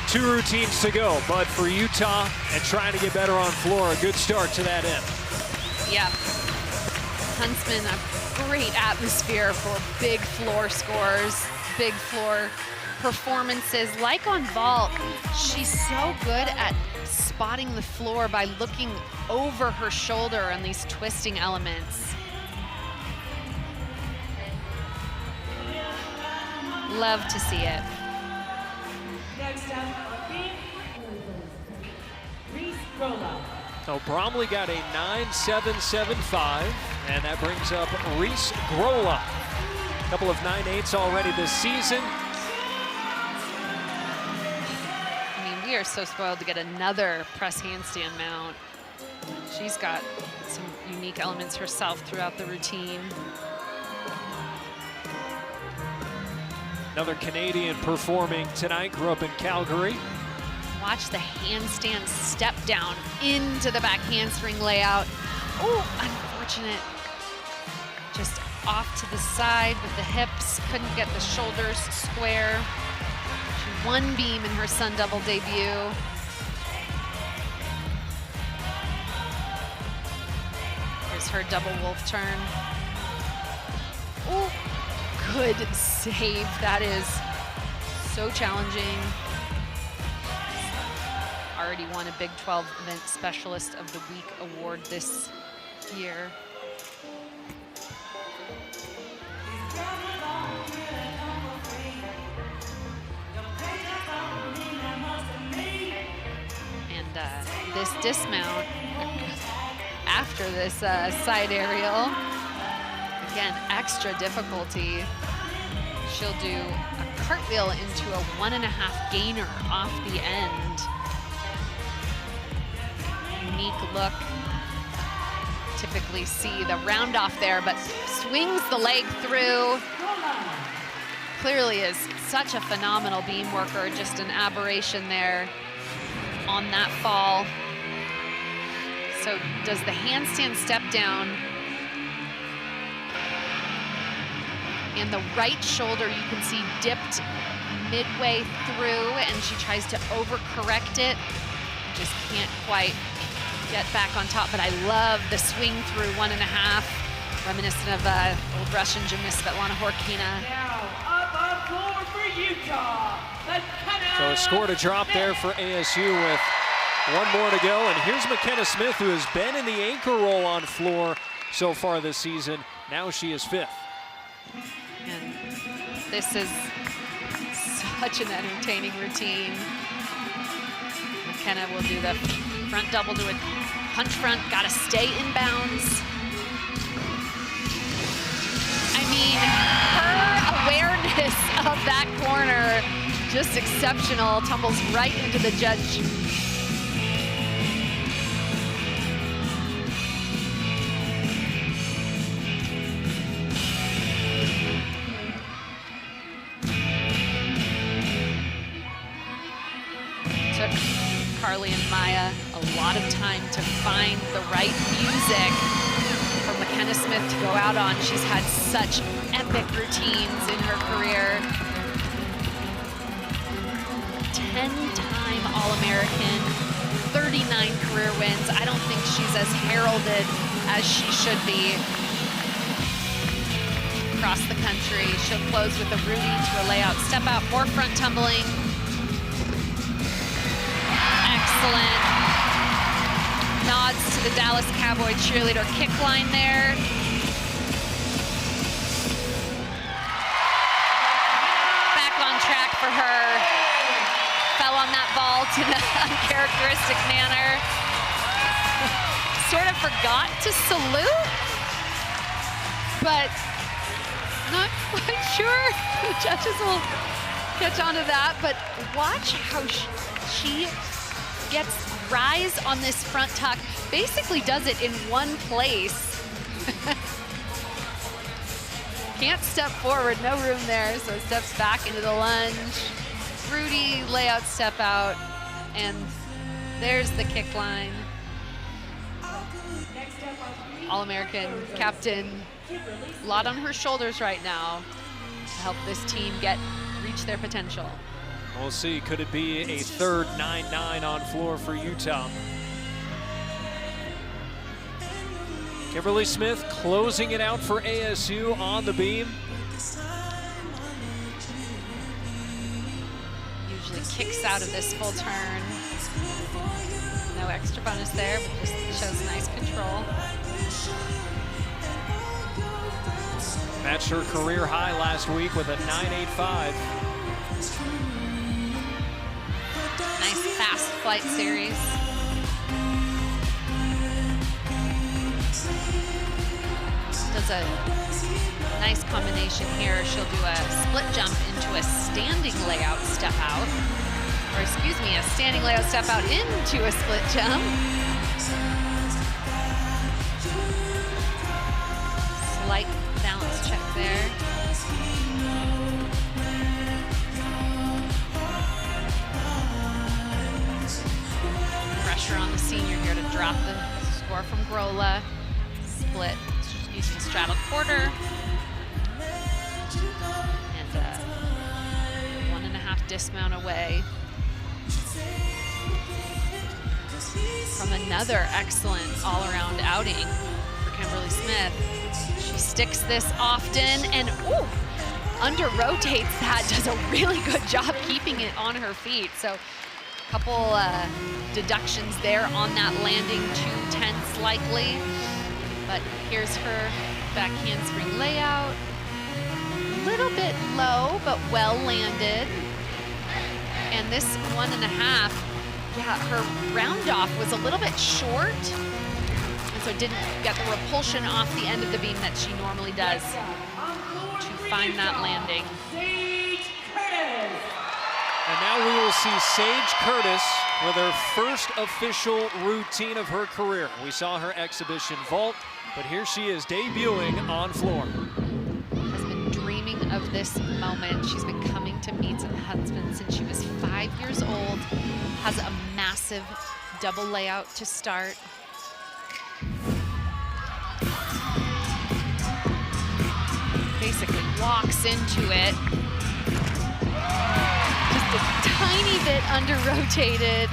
2 routines to go, but for Utah and trying to get better on floor, a good start to that end. Yeah. Huntsman, a great atmosphere for big floor scores, big floor performances. Like on vault, she's so good at spotting the floor by looking over her shoulder on these twisting elements. Love to see it. Next up, Reese Grola. So Bromley got a 9.775, and that brings up Reese Grola. A couple of 9.8s already this season. I mean, we are so spoiled to get another press handstand mount. She's got some unique elements herself throughout the routine. Another Canadian performing tonight, grew up in Calgary. Watch the handstand step down into the back handspring layout. Oh, unfortunate. Just off to the side with the hips, couldn't get the shoulders square. She one beam in her Sun Double debut. Here's her double wolf turn. Oh, good save. That is so challenging. Already won a Big 12 Event Specialist of the Week award this year. And this dismount, after this side aerial, again, extra difficulty. She'll do a cartwheel into a 1.5 gainer off the end. Unique look. Typically see the round off there, but swings the leg through. Clearly is such a phenomenal beam worker, just an aberration there on that fall. So does the handstand step down. And the right shoulder you can see dipped midway through, and she tries to overcorrect it. Just can't quite get back on top, but I love the swing through 1.5, reminiscent of old Russian gymnast Svetlana Horkina. Now up on floor for Utah. So a score to drop there for ASU with 1 more to go. And here's McKenna Smith, who has been in the anchor roll on floor so far this season. Now she is 5th. And this is such an entertaining routine. McKenna will do the front double to a punch front, gotta stay in bounds. I mean, her awareness of that corner, just exceptional, tumbles right into the judge. Took Carly and Maya a lot of time to find the right music for McKenna Smith to go out on. She's had such epic routines in her career. 10-time All-American, 39 career wins. I don't think she's as heralded as she should be. Across the country, she'll close with a Rudy to a layout, step out, more front tumbling. Excellent. Nods to the Dallas Cowboy cheerleader kick line there. Back on track for her. Fell on that vault in an uncharacteristic manner. Sort of forgot to salute, but not quite sure. The judges will catch on to that, but watch how she gets rise on this front tuck, basically does it in one place. Can't step forward, no room there, so steps back into the lunge. Rudy, layout, step out, and there's the kick line. All-American captain, a lot on her shoulders right now to help this team reach their potential. We'll see, could it be a third 9-9 on floor for Utah? Kimberly Smith closing it out for ASU on the beam. Usually kicks out of this full turn. No extra bonus there, but just shows nice control. Matched her career high last week with a 9.85. Nice fast flight series. Does a nice combination here. She'll do a split jump into a standing layout step out. Or excuse me, a standing layout step out into a split jump. Slight balance check there. Pressure on the senior here to drop the score from Grola. Split using straddle quarter. And 1.5 dismount away from another excellent all-around outing for Kimberly Smith. She sticks this often and under rotates that, does a really good job keeping it on her feet. So a couple deductions there on that landing, 2/10 likely. But here's her back handspring layout. A little bit low, but well landed. And this 1.5, yeah, her round off was a little bit short. And so didn't get the repulsion off the end of the beam that she normally does to find that landing. And now we will see Sage Curtis with her first official routine of her career. We saw her exhibition vault, but here she is debuting on floor. Has been dreaming of this moment. She's been coming to meets in Huntsman since she was 5 years old. Has a massive double layout to start. Basically walks into it. Just a tiny bit under-rotated.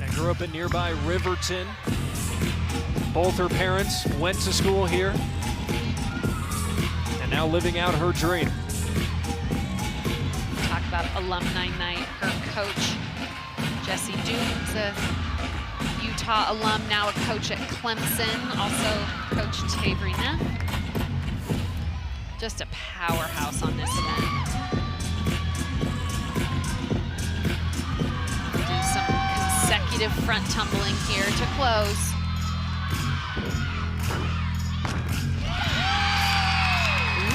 And grew up in nearby Riverton. Both her parents went to school here. And now living out her dream. Talk about alumni night. Her coach, Jesse Duke, is a Utah alum, now a coach at Clemson. Also Coach Tavery Neff. Just a powerhouse on this event. Do some consecutive front tumbling here to close.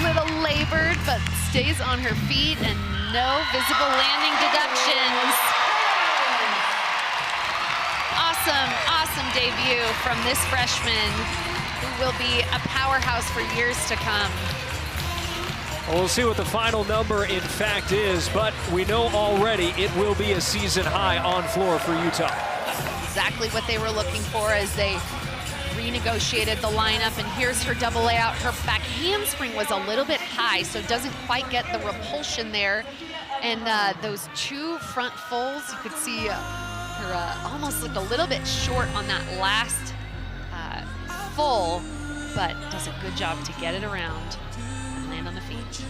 Little labored, but stays on her feet and no visible landing deductions. Awesome debut from this freshman who will be a powerhouse for years to come. Well, we'll see what the final number in fact is, but we know already it will be a season high on floor for Utah. Exactly what they were looking for as they renegotiated the lineup, and here's her double layout. Her back handspring was a little bit high, so doesn't quite get the repulsion there. And those 2 front fulls, you could see her almost looked a little bit short on that last full, but does a good job to get it around and land on the feet.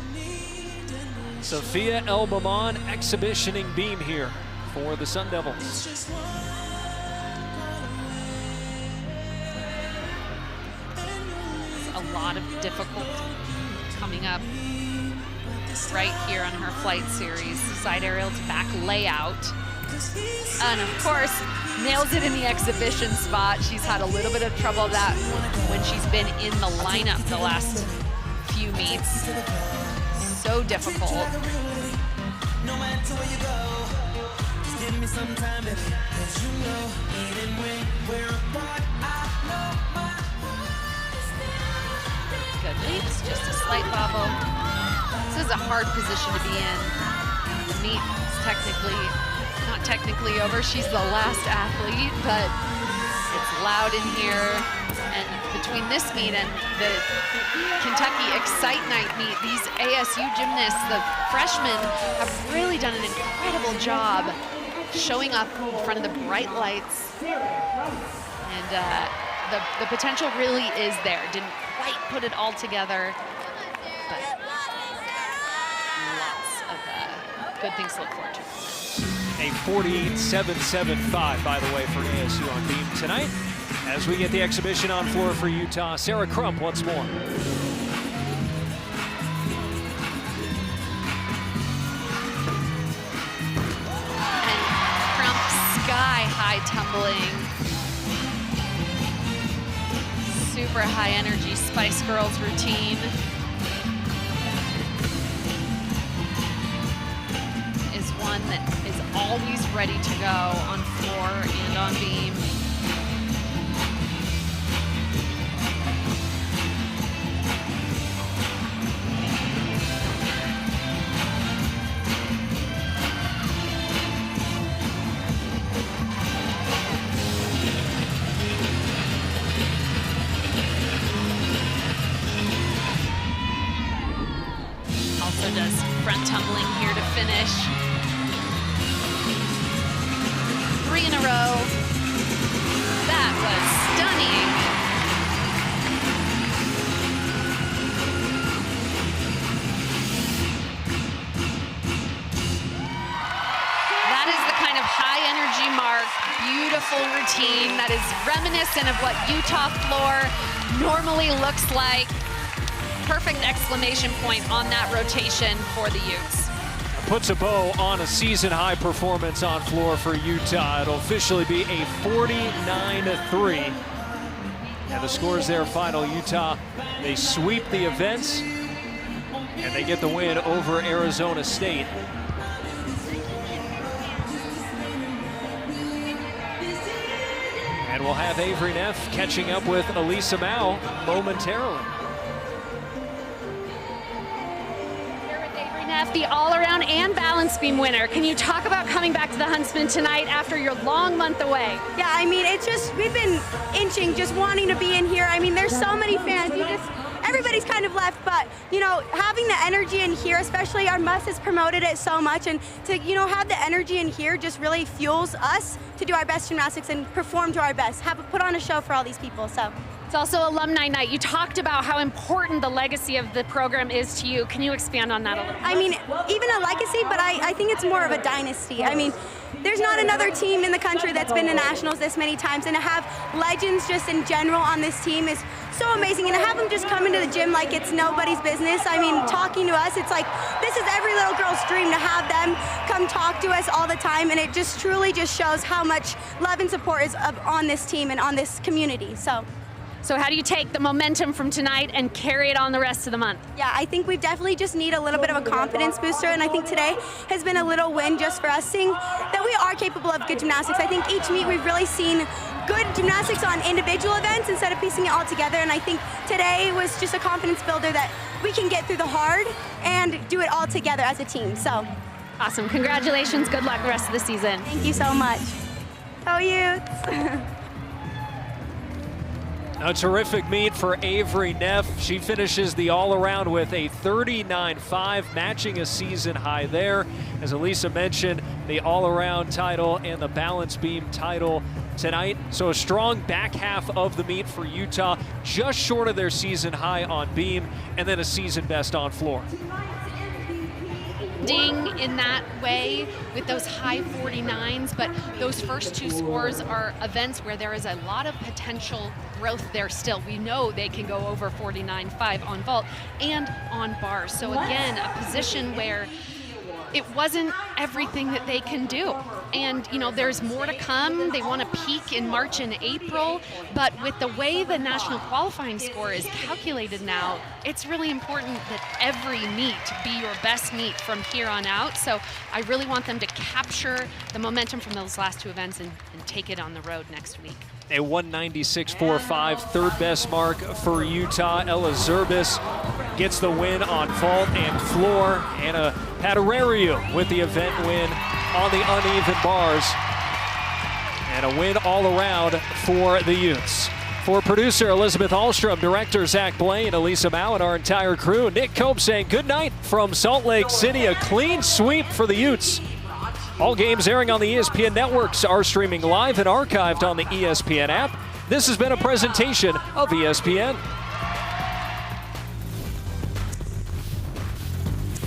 Sophia El-Maman exhibitioning beam here for the Sun Devils. A lot of difficulty coming up right here on her flight series. Side aerial to back layout. And of course, nails it in the exhibition spot. She's had a little bit of trouble with that when she's been in the lineup the last few meets. So difficult. No matter where you go, just give me some time, baby. 'Cause you know, even when we're apart, I know my heart is still. Good leaps, just a slight bobble. This is a hard position to be in. The meet is not technically over. She's the last athlete, but it's loud in here. And between this meet and the Kentucky Excite Night meet, these ASU gymnasts, the freshmen, have really done an incredible job showing up in front of the bright lights. And the potential really is there. Didn't quite put it all together, but lots of good things to look forward to. A 48.775, by the way, for ASU on beam tonight. As we get the exhibition on floor for Utah, Sarah Crump once more. And Crump sky-high tumbling. Super high energy Spice Girls routine. Is one that is always ready to go on floor and on beam. Also does front tumbling here to finish. 3 in a row. That was stunning. That is the kind of high energy mark, beautiful routine that is reminiscent of what Utah floor normally looks like. Perfect exclamation point on that rotation for the Utes. Puts a bow on a season-high performance on floor for Utah. It'll officially be a 49-3. And the scores there final. Utah, they sweep the events, and they get the win over Arizona State. And we'll have Avery Neff catching up with Elisa Mao momentarily. The all-around and balance beam winner. Can you talk about coming back to the Huntsman tonight after your long month away? Yeah, I mean, it's just, we've been inching, just wanting to be in here. I mean, there's so many fans. Everybody's kind of left, but, you know, having the energy in here, especially our Mus has promoted it so much, and to, you know, have the energy in here just really fuels us to do our best gymnastics and perform to our best, put on a show for all these people, so. It's also alumni night. You talked about how important the legacy of the program is to you. Can you expand on that a little? I mean, even a legacy, but I think it's more of a dynasty. I mean, there's not another team in the country that's been to nationals this many times, and to have legends just in general on this team is so amazing. And to have them just come into the gym like it's nobody's business. I mean, talking to us, it's like, this is every little girl's dream to have them come talk to us all the time, and it just truly just shows how much love and support is on this team and on this community, so. So how do you take the momentum from tonight and carry it on the rest of the month? Yeah, I think we definitely just need a little bit of a confidence booster, and I think today has been a little win just for us, seeing that we are capable of good gymnastics. I think each meet we've really seen good gymnastics on individual events instead of piecing it all together, and I think today was just a confidence builder that we can get through the hard and do it all together as a team, so. Awesome, congratulations, good luck the rest of the season. Thank you so much. How are you? A terrific meet for Avery Neff. She finishes the all-around with a 39.5, matching a season high there. As Elisa mentioned, the all-around title and the balance beam title tonight. So a strong back half of the meet for Utah, just short of their season high on beam, and then a season best on floor. In that way with those high 49s, but those first two scores are events where there is a lot of potential growth there still. We know they can go over 49.5 on vault and on bars. So again, a position where it wasn't everything that they can do. And, you know, there's more to come. They want to peak in March and April, but with the way the national qualifying score is calculated now, it's really important that every meet be your best meet from here on out. So I really want them to capture the momentum from those last two events and take it on the road next week. A 196.45, third best mark for Utah. Ella Zerbis gets the win on vault and floor. Anna Paderariu with the event win on the uneven bars. And a win all around for the Utes. For producer Elizabeth Ahlstrom, director Zach Blaine, Elisa Mao, and our entire crew, Nick Cope saying good night from Salt Lake City. A clean sweep for the Utes. All games airing on the ESPN networks are streaming live and archived on the ESPN app. This has been a presentation of ESPN.